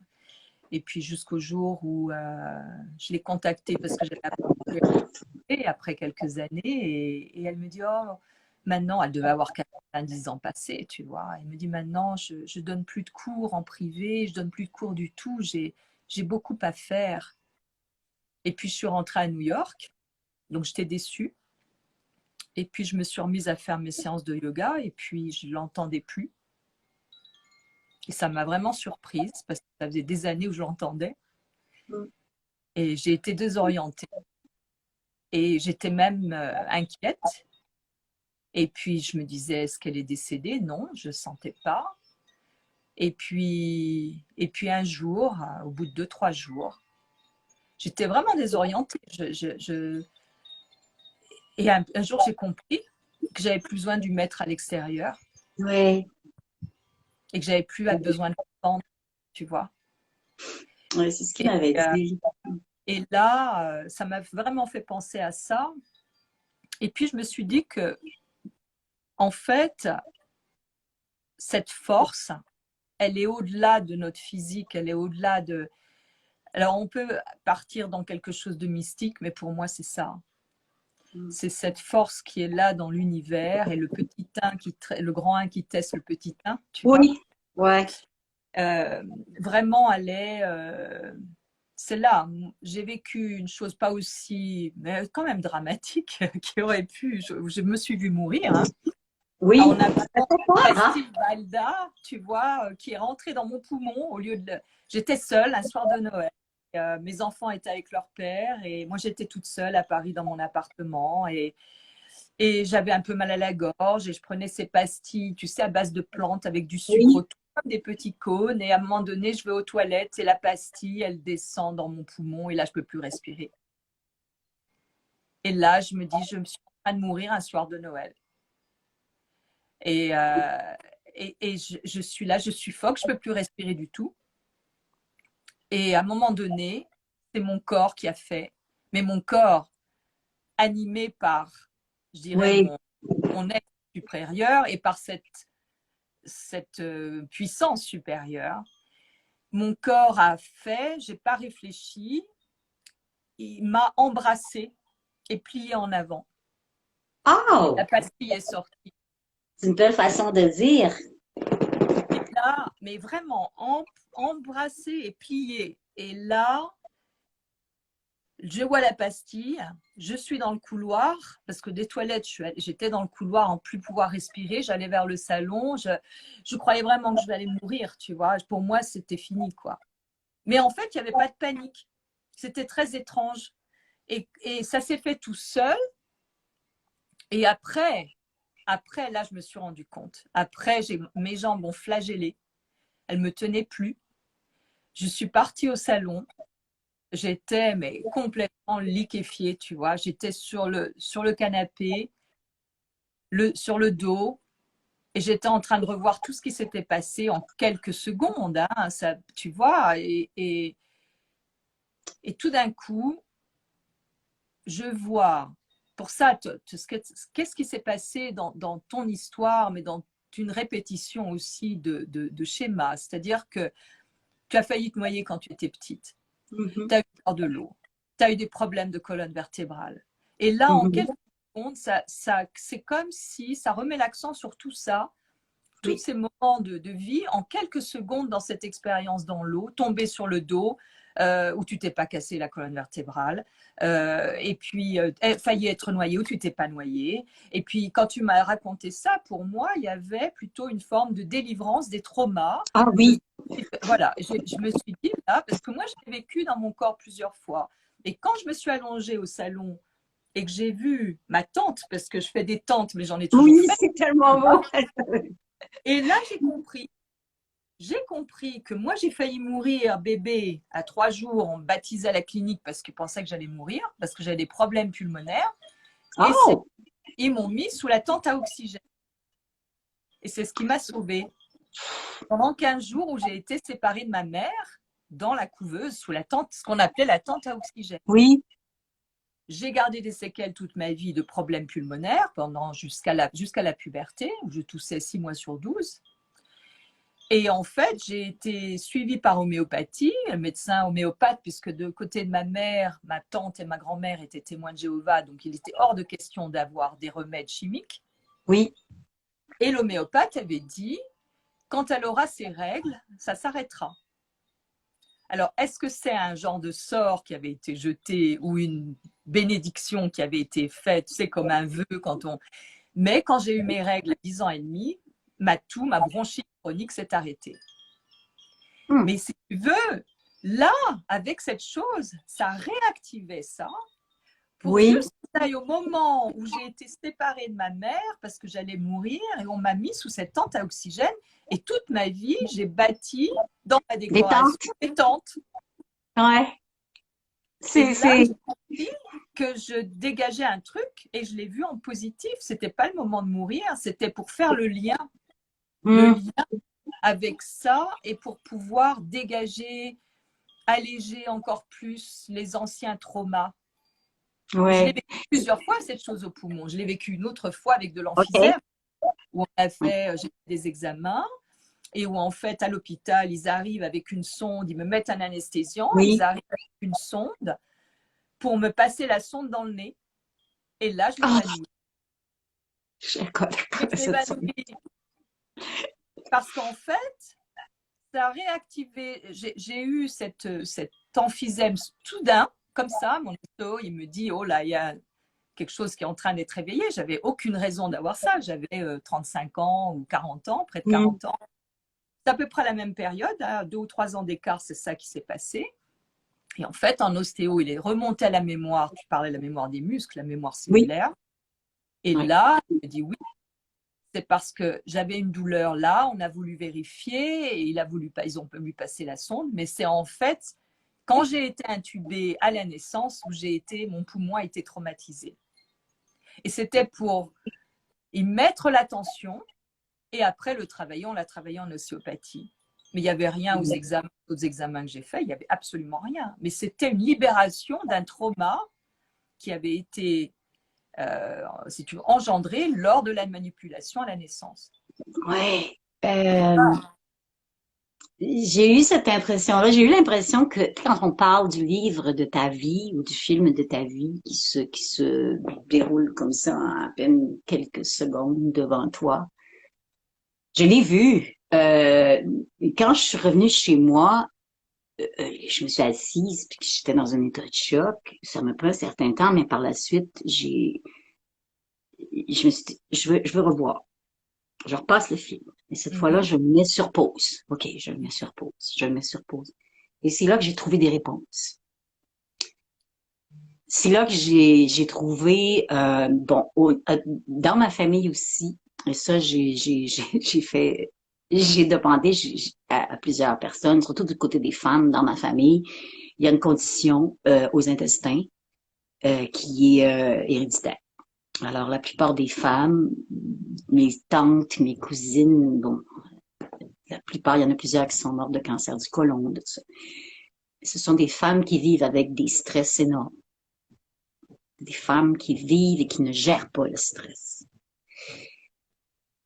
Et puis jusqu'au jour où je l'ai contactée parce que j'avais appris après quelques années et elle me dit, oh, maintenant, elle devait avoir 90 ans passés, tu vois. Elle me dit, maintenant, je donne plus de cours en privé, je donne plus de cours du tout, j'ai beaucoup à faire. Et puis je suis rentrée à New York, donc j'étais déçue. Et puis je me suis remise à faire mes séances de yoga et puis je ne l'entendais plus. Et ça m'a vraiment surprise parce que ça faisait des années où je l'entendais. Et j'ai été désorientée. Et j'étais même inquiète. Et puis je me disais, est-ce qu'elle est décédée? Non, je ne sentais pas. Et puis un jour, au bout de 2-3 jours, j'étais vraiment désorientée. Et un jour, j'ai compris que j'avais plus besoin du maître à l'extérieur. Oui. Et que j'avais plus besoin de l'entendre, tu vois. Oui, c'est ce qu'il m'avait dit. Et là, ça m'a vraiment fait penser à ça. Et puis, je me suis dit que, en fait, cette force, elle est au-delà de notre physique, elle est au-delà de... Alors, on peut partir dans quelque chose de mystique, mais pour moi, c'est ça. C'est cette force qui est là dans l'univers et le petit 1 le grand 1 qui teste le petit 1, tu vois. Oui, ouais. Vraiment, elle est... c'est là. J'ai vécu une chose pas aussi, mais quand même dramatique, qui aurait pu... Je me suis vue mourir, hein. Oui. On a Steve Valda, tu vois, qui est rentré dans mon poumon au lieu de... J'étais seule un soir de Noël. Mes enfants étaient avec leur père et moi j'étais toute seule à Paris dans mon appartement et j'avais un peu mal à la gorge et je prenais ces pastilles, tu sais, à base de plantes avec du sucre autour, comme des petits cônes, et à un moment donné je vais aux toilettes et la pastille elle descend dans mon poumon et là je peux plus respirer. Et là, je me dis, je me suis en train de mourir un soir de Noël. Et, je suis là, je suffoque, je ne peux plus respirer du tout. Et à un moment donné, c'est mon corps qui a fait, mais mon corps animé par, je dirais, Oui. mon être supérieur et par cette puissance supérieure. Mon corps a fait, je n'ai pas réfléchi, il m'a embrassé et plié en avant. Et Oh! la pastille est sortie. C'est une belle façon de dire. Et là, mais vraiment, embrassé et plié. Et là, je vois la pastille, je suis dans le couloir, parce que des toilettes, j'étais dans le couloir en plus pouvoir respirer, j'allais vers le salon, je croyais vraiment que je vais mourir, tu vois. Pour moi, c'était fini, quoi. Mais en fait, il n'y avait pas de panique. C'était très étrange. Et ça s'est fait tout seul. Et après, là, je me suis rendu compte. Après, mes jambes ont flagellé. Elles ne me tenaient plus. Je suis partie au salon. J'étais mais complètement liquéfiée, tu vois. J'étais sur le canapé, sur le dos, et j'étais en train de revoir tout ce qui s'était passé en quelques secondes, hein, ça, tu vois. Et tout d'un coup, je vois, pour ça, qu'est-ce qui s'est passé dans ton histoire, mais dans une répétition aussi de schémas. C'est-à-dire que tu as failli te noyer quand tu étais petite. Tu as eu peur de l'eau. Tu as eu des problèmes de colonne vertébrale. Et là, en quelques secondes, c'est comme si ça remet l'accent sur tout ça, tous ces moments de vie, en quelques secondes dans cette expérience dans l'eau, tomber sur le dos, où tu t'es pas cassé la colonne vertébrale, et puis failli être noyé où tu t'es pas noyé. Et puis quand tu m'as raconté ça, pour moi, il y avait plutôt une forme de délivrance des traumas. Ah oui. Voilà, je me suis dit là, parce que moi, je l'ai vécu dans mon corps plusieurs fois. Et quand je me suis allongée au salon et que j'ai vu ma tante, parce que je fais des tentes, mais j'en ai toujours Oui, fait. c'est tellement beau. Et là, j'ai compris que moi, j'ai failli mourir bébé à 3 jours. On me baptisait à la clinique parce qu'ils pensaient que j'allais mourir, parce que j'avais des problèmes pulmonaires. Et Oh! ils m'ont mis sous la tente à oxygène. Et c'est ce qui m'a sauvée. Pendant 15 jours où j'ai été séparée de ma mère dans la couveuse, sous la tente, ce qu'on appelait la tente à oxygène. Oui. J'ai gardé des séquelles toute ma vie de problèmes pulmonaires jusqu'à la puberté, où je toussais 6 mois sur 12. Et en fait, j'ai été suivie par homéopathie, un médecin homéopathe, puisque de côté de ma mère, ma tante et ma grand-mère étaient témoins de Jéhovah, donc il était hors de question d'avoir des remèdes chimiques. Oui. Et l'homéopathe avait dit, quand elle aura ses règles, ça s'arrêtera. Alors, est-ce que c'est un genre de sort qui avait été jeté ou une bénédiction qui avait été faite, tu sais, comme un vœu quand on... Mais quand j'ai eu mes règles à 10 ans et demi, ma bronchite chronique s'est arrêtée. Mais si tu veux, là, avec cette chose, ça réactivait ça pour juste au moment où j'ai été séparée de ma mère parce que j'allais mourir et on m'a mis sous cette tente à oxygène et toute ma vie, j'ai bâti dans ma décoration des tentes. Ouais. Et là, j'ai compris que je dégageais un truc et je l'ai vu en positif. C'était pas le moment de mourir, c'était pour faire le lien avec ça et pour pouvoir dégager, alléger encore plus les anciens traumas. Ouais. Je l'ai vécu plusieurs fois, cette chose au poumon. Je l'ai vécu une autre fois avec de l'emphysème, où on a fait des examens et où en fait, à l'hôpital, ils arrivent avec une sonde, ils me mettent un anesthésiant, ils arrivent avec une sonde pour me passer la sonde dans le nez. Et là, je m'évanouis. Je m'évanouis parce qu'en fait, ça a réactivé. J'ai eu cet emphysème soudain, comme ça. Mon esto, il me dit, oh là, il y a quelque chose qui est en train d'être réveillé. J'avais aucune raison d'avoir ça. J'avais 35 ans ou 40 ans, près de 40 ans. C'est à peu près la même période, à 2 ou 3 ans d'écart, c'est ça qui s'est passé. Et en fait, en ostéo, il est remonté à la mémoire. Tu parlais de la mémoire des muscles, la mémoire cellulaire. Et là, il me dit oui, c'est parce que j'avais une douleur là, on a voulu vérifier, et ils ont voulu passer la sonde, mais c'est en fait quand j'ai été intubée à la naissance, où mon poumon a été traumatisé. Et c'était pour y mettre l'attention et après on l'a travaillé en ostéopathie. Mais il n'y avait rien aux examens que j'ai faits, il n'y avait absolument rien. Mais c'était une libération d'un trauma qui avait été si tu veux, engendré lors de la manipulation à la naissance. Ouais. J'ai eu cette impression-là. J'ai eu l'impression que quand on parle du livre de ta vie ou du film de ta vie qui se déroule comme ça en à peine quelques secondes devant toi, je l'ai vu. Quand je suis revenue chez moi, je me suis assise puis j'étais dans un état de choc. Ça m'a pris un certain temps, mais par la suite, je me suis dit, je veux revoir. Je repasse le film. Et cette fois-là, je me mets sur pause. OK, je le mets sur pause. Je le mets sur pause. Et c'est là que j'ai trouvé des réponses. C'est là que j'ai trouvé, dans ma famille aussi, et ça, j'ai demandé à plusieurs personnes, surtout du côté des femmes dans ma famille, il y a une condition aux intestins qui est héréditaire. Alors, la plupart des femmes, mes tantes, mes cousines, bon, la plupart, il y en a plusieurs qui sont mortes de cancer du côlon, de ça. Ce sont des femmes qui vivent avec des stress énormes. Des femmes qui vivent et qui ne gèrent pas le stress.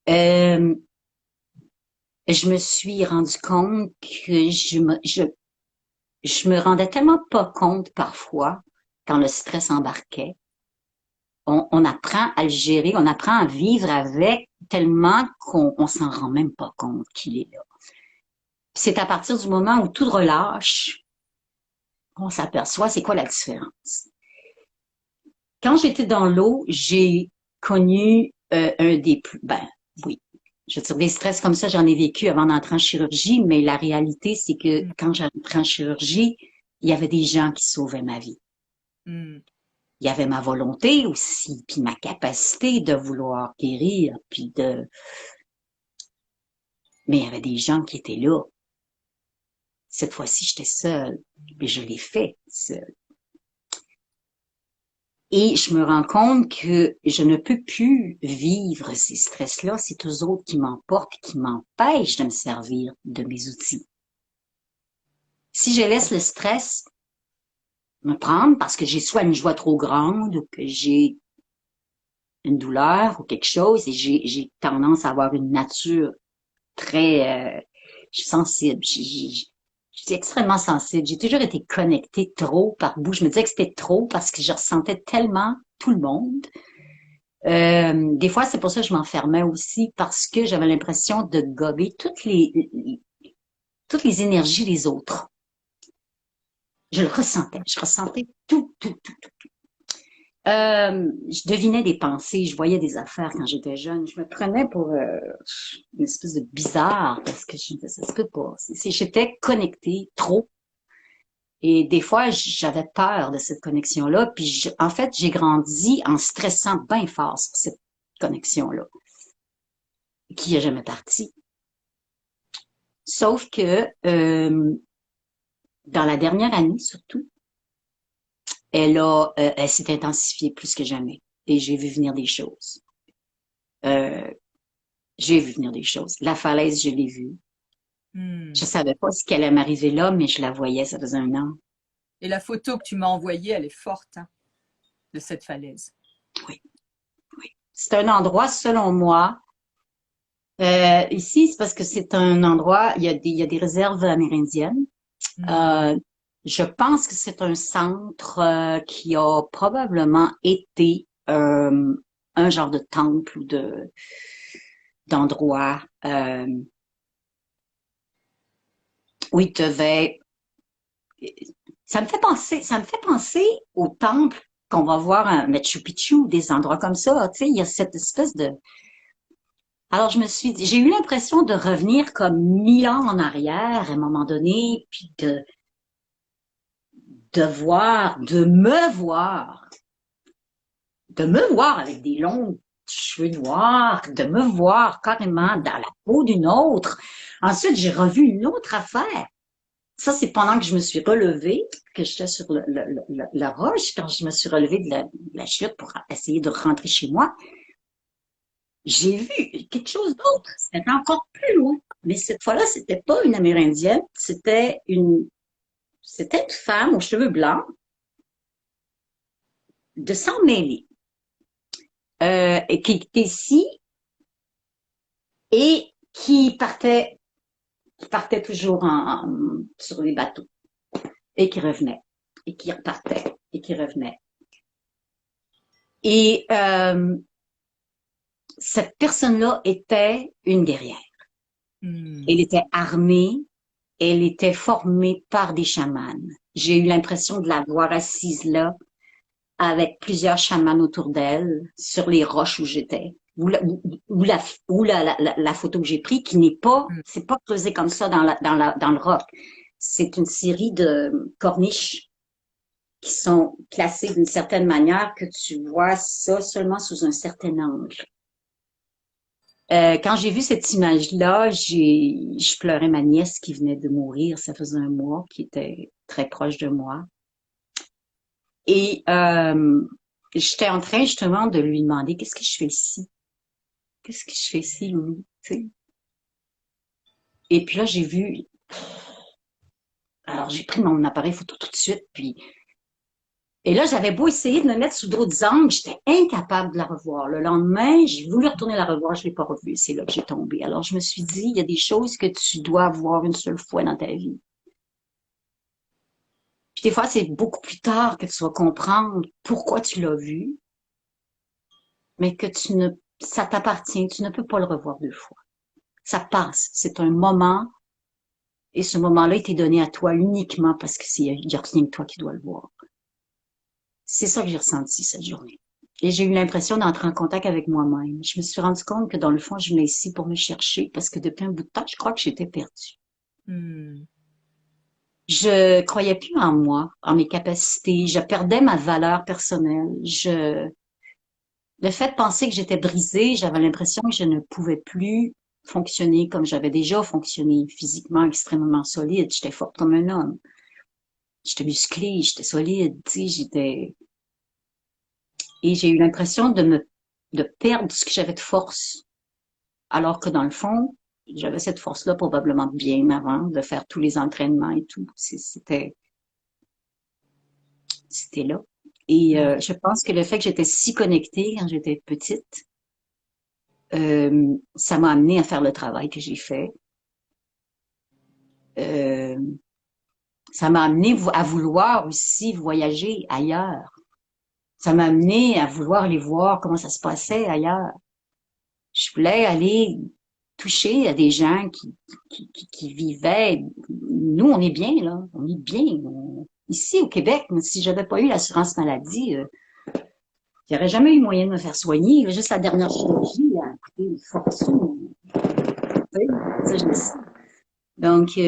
Je me suis rendu compte que je me rendais tellement pas compte parfois quand le stress embarquait. On apprend à le gérer, on apprend à vivre avec tellement qu'on s'en rend même pas compte qu'il est là. C'est à partir du moment où tout relâche qu'on s'aperçoit c'est quoi la différence. Quand j'étais dans l'eau, j'ai connu un des plus... oui, je veux dire, des stress comme ça, j'en ai vécu avant d'entrer en chirurgie, mais la réalité, c'est que quand j'entrais en chirurgie, il y avait des gens qui sauvaient ma vie. Il y avait ma volonté aussi, puis ma capacité de vouloir guérir, mais il y avait des gens qui étaient là. Cette fois-ci, j'étais seule, mais je l'ai fait seule. Et je me rends compte que je ne peux plus vivre ces stress-là, c'est eux autres qui m'emportent, qui m'empêchent de me servir de mes outils. Si je laisse le stress me prendre parce que j'ai soit une joie trop grande ou que j'ai une douleur ou quelque chose et j'ai tendance à avoir une nature très je suis sensible, je suis extrêmement sensible. J'ai toujours été connectée trop par bout. Je me disais que c'était trop parce que je ressentais tellement tout le monde. Des fois, c'est pour ça que je m'enfermais aussi parce que j'avais l'impression de gober toutes les énergies des autres. Je le ressentais. Je ressentais tout. Je devinais des pensées, je voyais des affaires quand j'étais jeune. Je me prenais pour une espèce de bizarre parce que je me disais, ça se peut pas. J'étais connectée trop. Et des fois, j'avais peur de cette connexion-là. Puis, en fait, j'ai grandi en stressant bien fort sur cette connexion-là, qui est jamais partie. Sauf que dans la dernière année, surtout, elle s'est intensifiée plus que jamais. Et j'ai vu venir des choses. La falaise, je l'ai vue. Je savais pas ce qui allait m'arriver là, mais je la voyais, ça faisait un an. Et la photo que tu m'as envoyée, elle est forte, hein, de cette falaise. Oui. C'est un endroit, selon moi, ici, c'est parce que c'est un endroit, il y a des réserves amérindiennes. Je pense que c'est un centre qui a probablement été un genre de temple ou d'endroit où il devait... Ça me fait penser au temple qu'on va voir à Machu Picchu, des endroits comme ça. Tu sais, il y a cette espèce de... Alors, j'ai eu l'impression de revenir comme 1000 ans en arrière à un moment donné, puis de me voir avec des longs cheveux noirs, de me voir carrément dans la peau d'une autre. Ensuite, j'ai revu une autre affaire. Ça, c'est pendant que je me suis relevée, que j'étais sur la roche, quand je me suis relevée de la chute pour essayer de rentrer chez moi, j'ai vu quelque chose d'autre. C'était encore plus loin. Mais cette fois-là, c'était pas une Amérindienne, c'était une femme aux cheveux blancs, de sang mêlé, et qui était ici et qui partait toujours sur les bateaux et qui revenait et qui repartait et qui revenait. Et cette personne-là était une guerrière. Elle était armée, elle était formée par des chamans. J'ai eu l'impression de la voir assise là, avec plusieurs chamans autour d'elle, sur les roches où j'étais. La photo que j'ai prise, qui n'est pas, c'est pas creusé comme ça dans le roc. C'est une série de corniches qui sont placées d'une certaine manière que tu vois ça seulement sous un certain angle. Quand j'ai vu cette image-là, je pleurais ma nièce qui venait de mourir, ça faisait un mois, qui était très proche de moi. Et j'étais en train justement de lui demander, qu'est-ce que je fais ici? Qu'est-ce que je fais ici, Louis? Tu sais? Et puis là, j'ai vu, alors j'ai pris mon appareil photo tout de suite, puis et là, j'avais beau essayer de me mettre sous d'autres angles, j'étais incapable de la revoir. Le lendemain, j'ai voulu retourner la revoir, je l'ai pas revue. C'est là que j'ai tombé. Alors, je me suis dit, il y a des choses que tu dois voir une seule fois dans ta vie. Puis des fois, c'est beaucoup plus tard que tu vas comprendre pourquoi tu l'as vu, mais que ça t'appartient, tu ne peux pas le revoir deux fois. Ça passe. C'est un moment, et ce moment-là, il t'est donné à toi uniquement parce que il y a rien que toi qui dois le voir. C'est ça que j'ai ressenti cette journée. Et j'ai eu l'impression d'entrer en contact avec moi-même. Je me suis rendu compte que dans le fond, je venais ici pour me chercher parce que depuis un bout de temps, je crois que j'étais perdue. Je croyais plus en moi, en mes capacités. Je perdais ma valeur personnelle. Le fait de penser que j'étais brisée, j'avais l'impression que je ne pouvais plus fonctionner comme j'avais déjà fonctionné, physiquement extrêmement solide. J'étais forte comme un homme. J'étais musclée, j'étais solide, tu sais, et j'ai eu l'impression de perdre ce que j'avais de force. Alors que dans le fond, j'avais cette force-là probablement bien avant de faire tous les entraînements et tout. C'était là. Et je pense que le fait que j'étais si connectée quand j'étais petite, ça m'a amené à faire le travail que j'ai fait. Ça m'a amené à vouloir aussi voyager ailleurs. Ça m'a amené à vouloir aller voir comment ça se passait ailleurs. Je voulais aller toucher à des gens qui vivaient. Nous, on est bien, là. On est bien. Ici, au Québec, si j'avais pas eu l'assurance maladie, il n'y aurait jamais eu moyen de me faire soigner. Juste la dernière chirurgie a coûté une fortune. Ça, je le sais. Donc,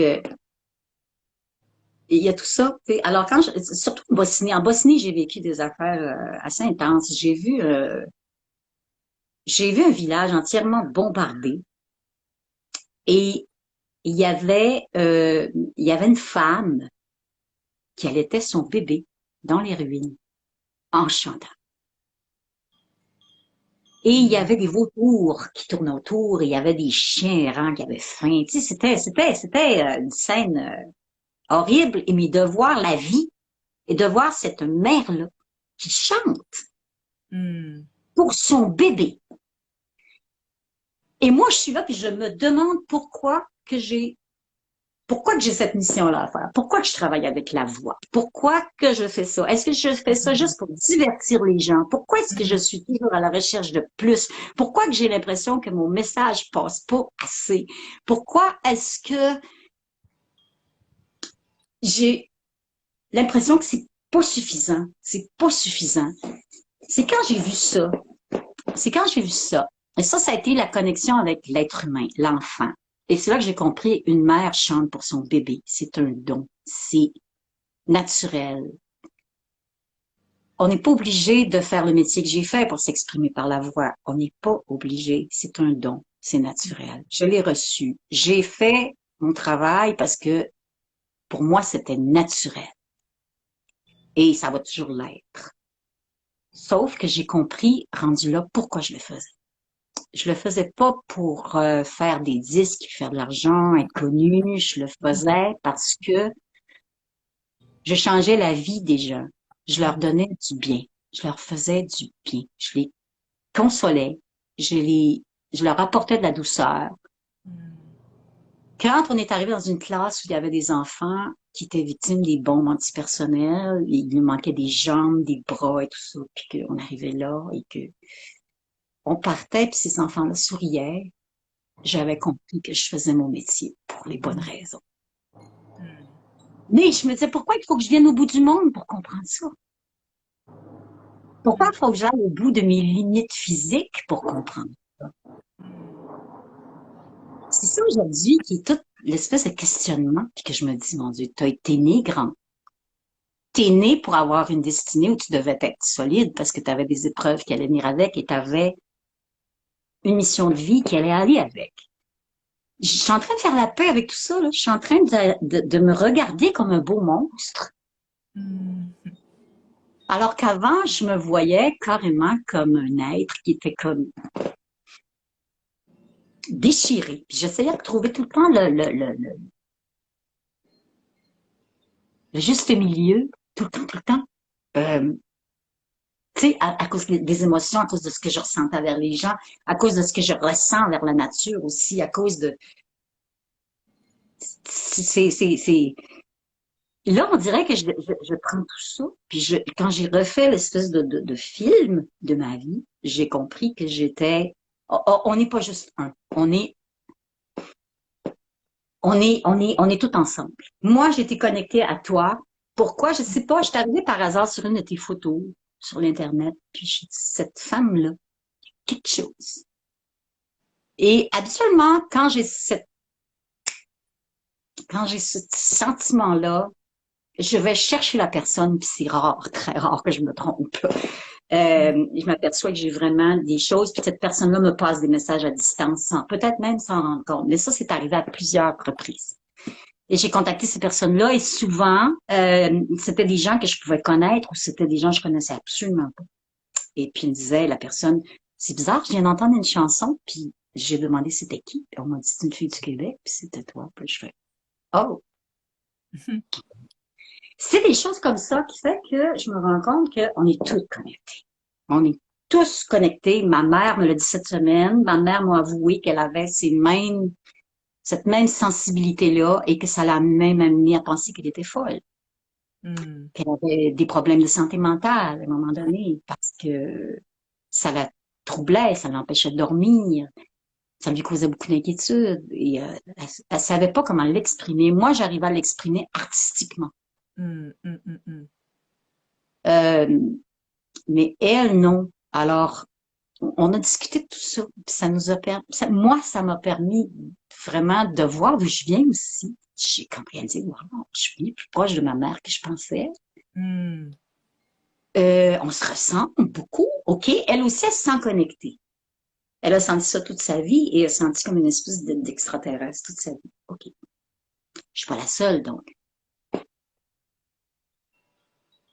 il y a tout ça. Alors, surtout en Bosnie, j'ai vécu des affaires assez intenses. J'ai vu un village entièrement bombardé et il y avait une femme qui allaitait son bébé dans les ruines en chantant. Et il y avait des vautours qui tournaient autour, et il y avait des chiens errants qui avaient faim. Tu sais, c'était une scène horrible. Mais de voir la vie et de voir cette mère-là qui chante pour son bébé. Et moi, je suis là, puis je me demande pourquoi que j'ai cette mission-là à faire? Pourquoi que je travaille avec la voix? Pourquoi que je fais ça? Est-ce que je fais ça juste pour divertir les gens? Pourquoi est-ce que je suis toujours à la recherche de plus? Pourquoi que j'ai l'impression que mon message passe pas assez? Pourquoi est-ce que j'ai l'impression que c'est pas suffisant? C'est pas suffisant. C'est quand j'ai vu ça. C'est quand j'ai vu ça. Et ça a été la connexion avec l'être humain, l'enfant. Et c'est là que j'ai compris, une mère chante pour son bébé. C'est un don. C'est naturel. On n'est pas obligé de faire le métier que j'ai fait pour s'exprimer par la voix. On n'est pas obligé. C'est un don. C'est naturel. Je l'ai reçu. J'ai fait mon travail parce que Pour moi, c'était naturel. Et ça va toujours l'être. Sauf que j'ai compris, rendu là, pourquoi je le faisais. Je le faisais pas pour faire des disques, faire de l'argent, être connu. Je le faisais parce que je changeais la vie des gens. Je leur donnais du bien. Je leur faisais du bien. Je les consolais. Je leur apportais de la douceur. Quand on est arrivé dans une classe où il y avait des enfants qui étaient victimes des bombes antipersonnelles, il nous manquait des jambes, des bras et tout ça, puis qu'on arrivait là et que on partait, puis ces enfants-là souriaient, j'avais compris que je faisais mon métier pour les bonnes raisons. Mais je me disais, pourquoi il faut que je vienne au bout du monde pour comprendre ça? Pourquoi il faut que j'aille au bout de mes limites physiques pour comprendre ça? C'est ça aujourd'hui qui est toute l'espèce de questionnement, puis que je me dis, mon Dieu, t'es né grand. T'es né pour avoir une destinée où tu devais être solide parce que tu avais des épreuves qui allaient venir avec et tu avais une mission de vie qui allait aller avec. Je suis en train de faire la paix avec tout ça, là. Je suis en train de me regarder comme un beau monstre. Alors qu'avant, je me voyais carrément comme un être qui était comme déchiré. Puis j'essayais de trouver tout le temps le juste milieu, tout le temps, tout le temps. Tu sais, à cause des émotions, à cause de ce que je ressentais vers les gens, à cause de ce que je ressens vers la nature aussi, à cause de... C'est... Là, on dirait que je prends tout ça, puis quand j'ai refait l'espèce de film de ma vie, j'ai compris que j'étais... on n'est pas juste un, on est tout ensemble. Moi, j'étais connectée à toi. Pourquoi? Je sais pas, je suis arrivée par hasard sur une de tes photos sur l'Internet, puis je suis dit, cette femme-là, quelque chose. Et habituellement, quand j'ai ce sentiment-là, je vais chercher la personne, puis c'est rare, très rare que je me trompe. Je m'aperçois que j'ai vraiment des choses, puis cette personne-là me passe des messages à distance, peut-être même sans rendre compte. Mais ça, c'est arrivé à plusieurs reprises. Et j'ai contacté ces personnes-là et souvent, c'était des gens que je pouvais connaître ou c'était des gens que je connaissais absolument pas. Et puis, il me disait, la personne, c'est bizarre, je viens d'entendre une chanson, puis j'ai demandé c'était qui. Puis on m'a dit, c'est une fille du Québec, puis c'était toi. Puis je fais, oh! C'est des choses comme ça qui fait que je me rends compte qu'on est tous connectés. On est tous connectés. Ma mère me l'a dit cette semaine. Ma mère m'a avoué qu'elle avait cette même sensibilité-là et que ça l'a même amené à penser qu'elle était folle. Qu'elle avait des problèmes de santé mentale à un moment donné parce que ça la troublait, ça l'empêchait de dormir, ça lui causait beaucoup d'inquiétude et elle savait pas comment l'exprimer. Moi, j'arrivais à l'exprimer artistiquement. Mais elle, non. Alors, on a discuté de tout ça. Puis ça nous a permis, moi, ça m'a permis vraiment de voir d'où je viens aussi. J'ai comme réalisé, wow, je suis plus proche de ma mère que je pensais. On se ressemble beaucoup. OK, elle aussi, elle se sent connectée. Elle a senti ça toute sa vie et elle a senti comme une espèce d'extraterrestre toute sa vie. OK. Je suis pas la seule, donc.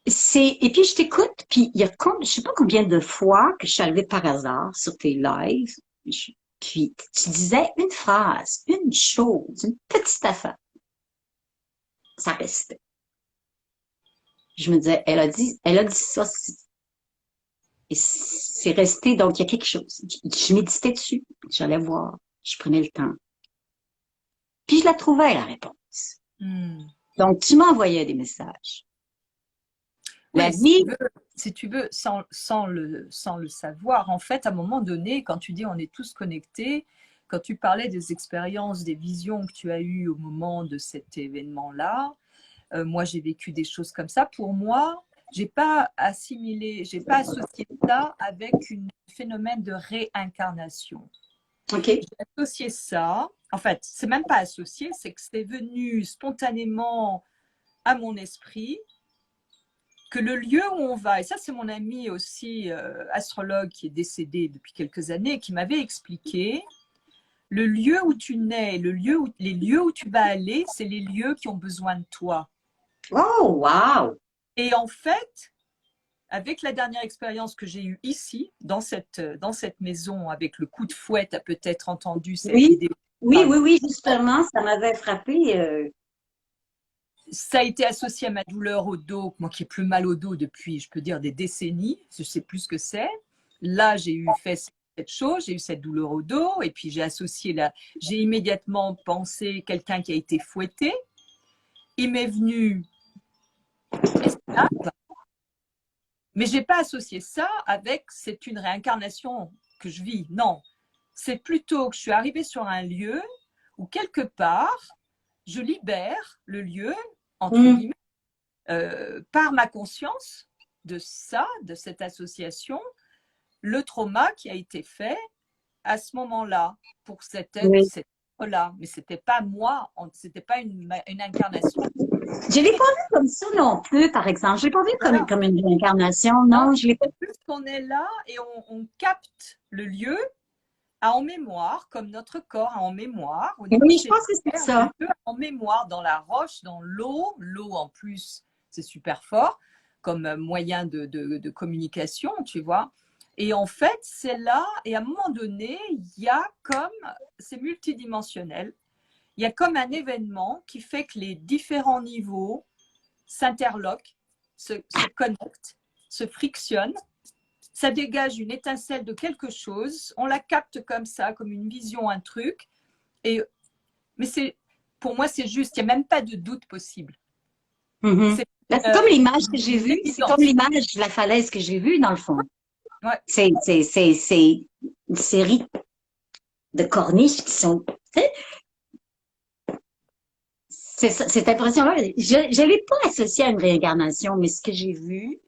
Et puis je t'écoute, puis il y a je sais pas combien de fois que je suis arrivée par hasard sur tes lives, puis tu disais une phrase, une chose, une petite affaire. Ça restait. Je me disais, elle a dit ça, et c'est resté, donc il y a quelque chose. Je méditais dessus, j'allais voir, je prenais le temps. Puis je la trouvais, la réponse. Donc tu m'envoyais des messages. La vie... Si tu veux, sans le savoir, en fait, à un moment donné, quand tu dis on est tous connectés, quand tu parlais des expériences, des visions que tu as eues au moment de cet événement-là, moi j'ai vécu des choses comme ça. Pour moi, j'ai pas associé ça avec un phénomène de réincarnation. Okay. J'ai associé ça, en fait, c'est même pas associé, c'est que c'est venu spontanément à mon esprit que le lieu où on va, et ça c'est mon ami aussi astrologue qui est décédé depuis quelques années, qui m'avait expliqué le lieu où tu nais, les lieux où tu vas aller, c'est les lieux qui ont besoin de toi. Oh, wow! Et en fait, avec la dernière expérience que j'ai eue ici, dans cette maison, avec le coup de fouet, tu as peut-être entendu cette Oui, vidéo. oui, oui, oui, justement, ça m'avait frappé. Ça a été associé à ma douleur au dos, moi qui ai plus mal au dos depuis, je peux dire, des décennies. Je sais plus ce que c'est. Là, j'ai fait cette chose, j'ai eu cette douleur au dos, et puis j'ai immédiatement pensé quelqu'un qui a été fouetté. Il m'est venu esclave, mais j'ai pas associé ça avec c'est une réincarnation que je vis. Non, c'est plutôt que je suis arrivée sur un lieu où quelque part, je libère le lieu, entre Hmm. guillemets, par ma conscience de ça, de cette association, le trauma qui a été fait à ce moment-là pour cet Oui. être-là. Mais ce n'était pas moi, ce n'était pas une incarnation. Je l'ai pas vu comme ça non plus, par exemple. Je l'ai pas vu Voilà. comme une réincarnation. Non, Non, je l'ai pas. plus qu'on est là et on capte le lieu a en mémoire, comme notre corps a en mémoire, au niveau Oui, je pense que c'est cellulaire, ça. le lieu a en mémoire dans la roche, dans l'eau. L'eau, en plus, c'est super fort comme moyen de communication, tu vois. Et en fait, c'est là, et à un moment donné, il y a comme, c'est multidimensionnel, il y a comme un événement qui fait que les différents niveaux s'interloquent, se connectent, se frictionnent, ça dégage une étincelle de quelque chose, on la capte comme ça, comme une vision, un truc, et, mais pour moi, c'est juste, il n'y a même pas de doute possible. Mhm. C'est Ben, c'est comme l'image que j'ai une vue. C'est comme évidence. l'image de la falaise que j'ai vue, dans le fond. Ouais. C'est une série de corniches qui sont. Tu sais, cette impression-là, je l'ai pas associée à une réincarnation, mais ce que j'ai vu,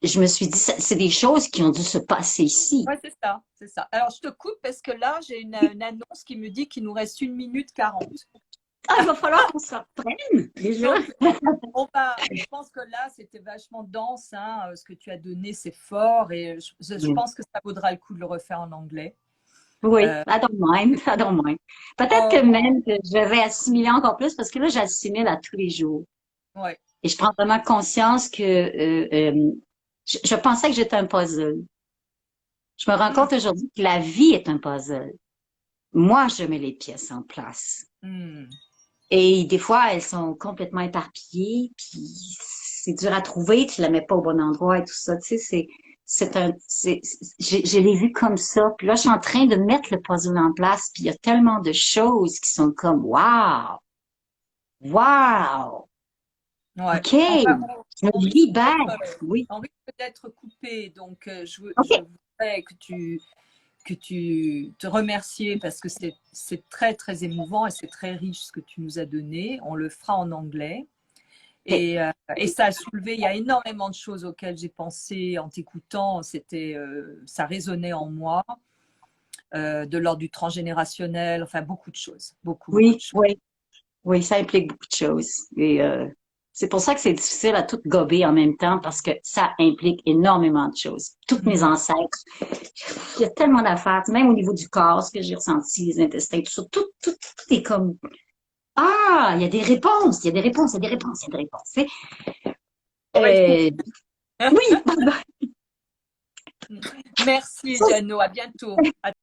je me suis dit, c'est des choses qui ont dû se passer ici. Ouais, c'est ça, c'est ça. Alors, je te coupe parce que là, j'ai une annonce qui me dit qu'il nous reste 1 minute 40. Ah, il va falloir qu'on se reprenne, déjà. Donc, je pense que là, c'était vachement dense, hein, ce que tu as donné, c'est fort, et je pense que ça vaudra le coup de le refaire en anglais. Oui, Euh, I don't mind, I don't mind. Peut-être que oh, même que je vais assimiler encore plus parce que là, j'assimile à tous les jours. ouais. Et je prends vraiment conscience que je pensais que j'étais un puzzle. Je me rends Mm, compte aujourd'hui que la vie est un puzzle. Moi, je mets les pièces en place. mm. Et des fois, elles sont complètement éparpillées, puis c'est dur à trouver, tu la mets pas au bon endroit et tout ça. Tu sais, je l'ai vu comme ça. Puis là, je suis en train de mettre le puzzle en place, puis il y a tellement de choses qui sont comme, wow, wow, Ouais. OK, je me On risque libère. Oui, d'être coupé, donc je OK. voudrais que tu te remercier parce que c'est très, très émouvant et c'est très riche ce que tu nous as donné. On le fera en anglais. OK. Et ça a soulevé, il y a énormément de choses auxquelles j'ai pensé en t'écoutant. Ça résonnait en moi, de l'ordre du transgénérationnel, enfin beaucoup de choses, beaucoup, beaucoup de Oui, choses. oui, oui, ça implique beaucoup de choses. Et c'est pour ça que c'est difficile à tout gober en même temps parce que ça implique énormément de choses. Toutes mes Mm. ancêtres, il y a tellement d'affaires, même au niveau du corps, ce que j'ai ressenti, les intestins, tout ça, tout est comme, ah, il y a des réponses, il y a des réponses, il y a des réponses, il y a des réponses. Tu sais. Oui. Euh, oui, Merci, Jano. À bientôt.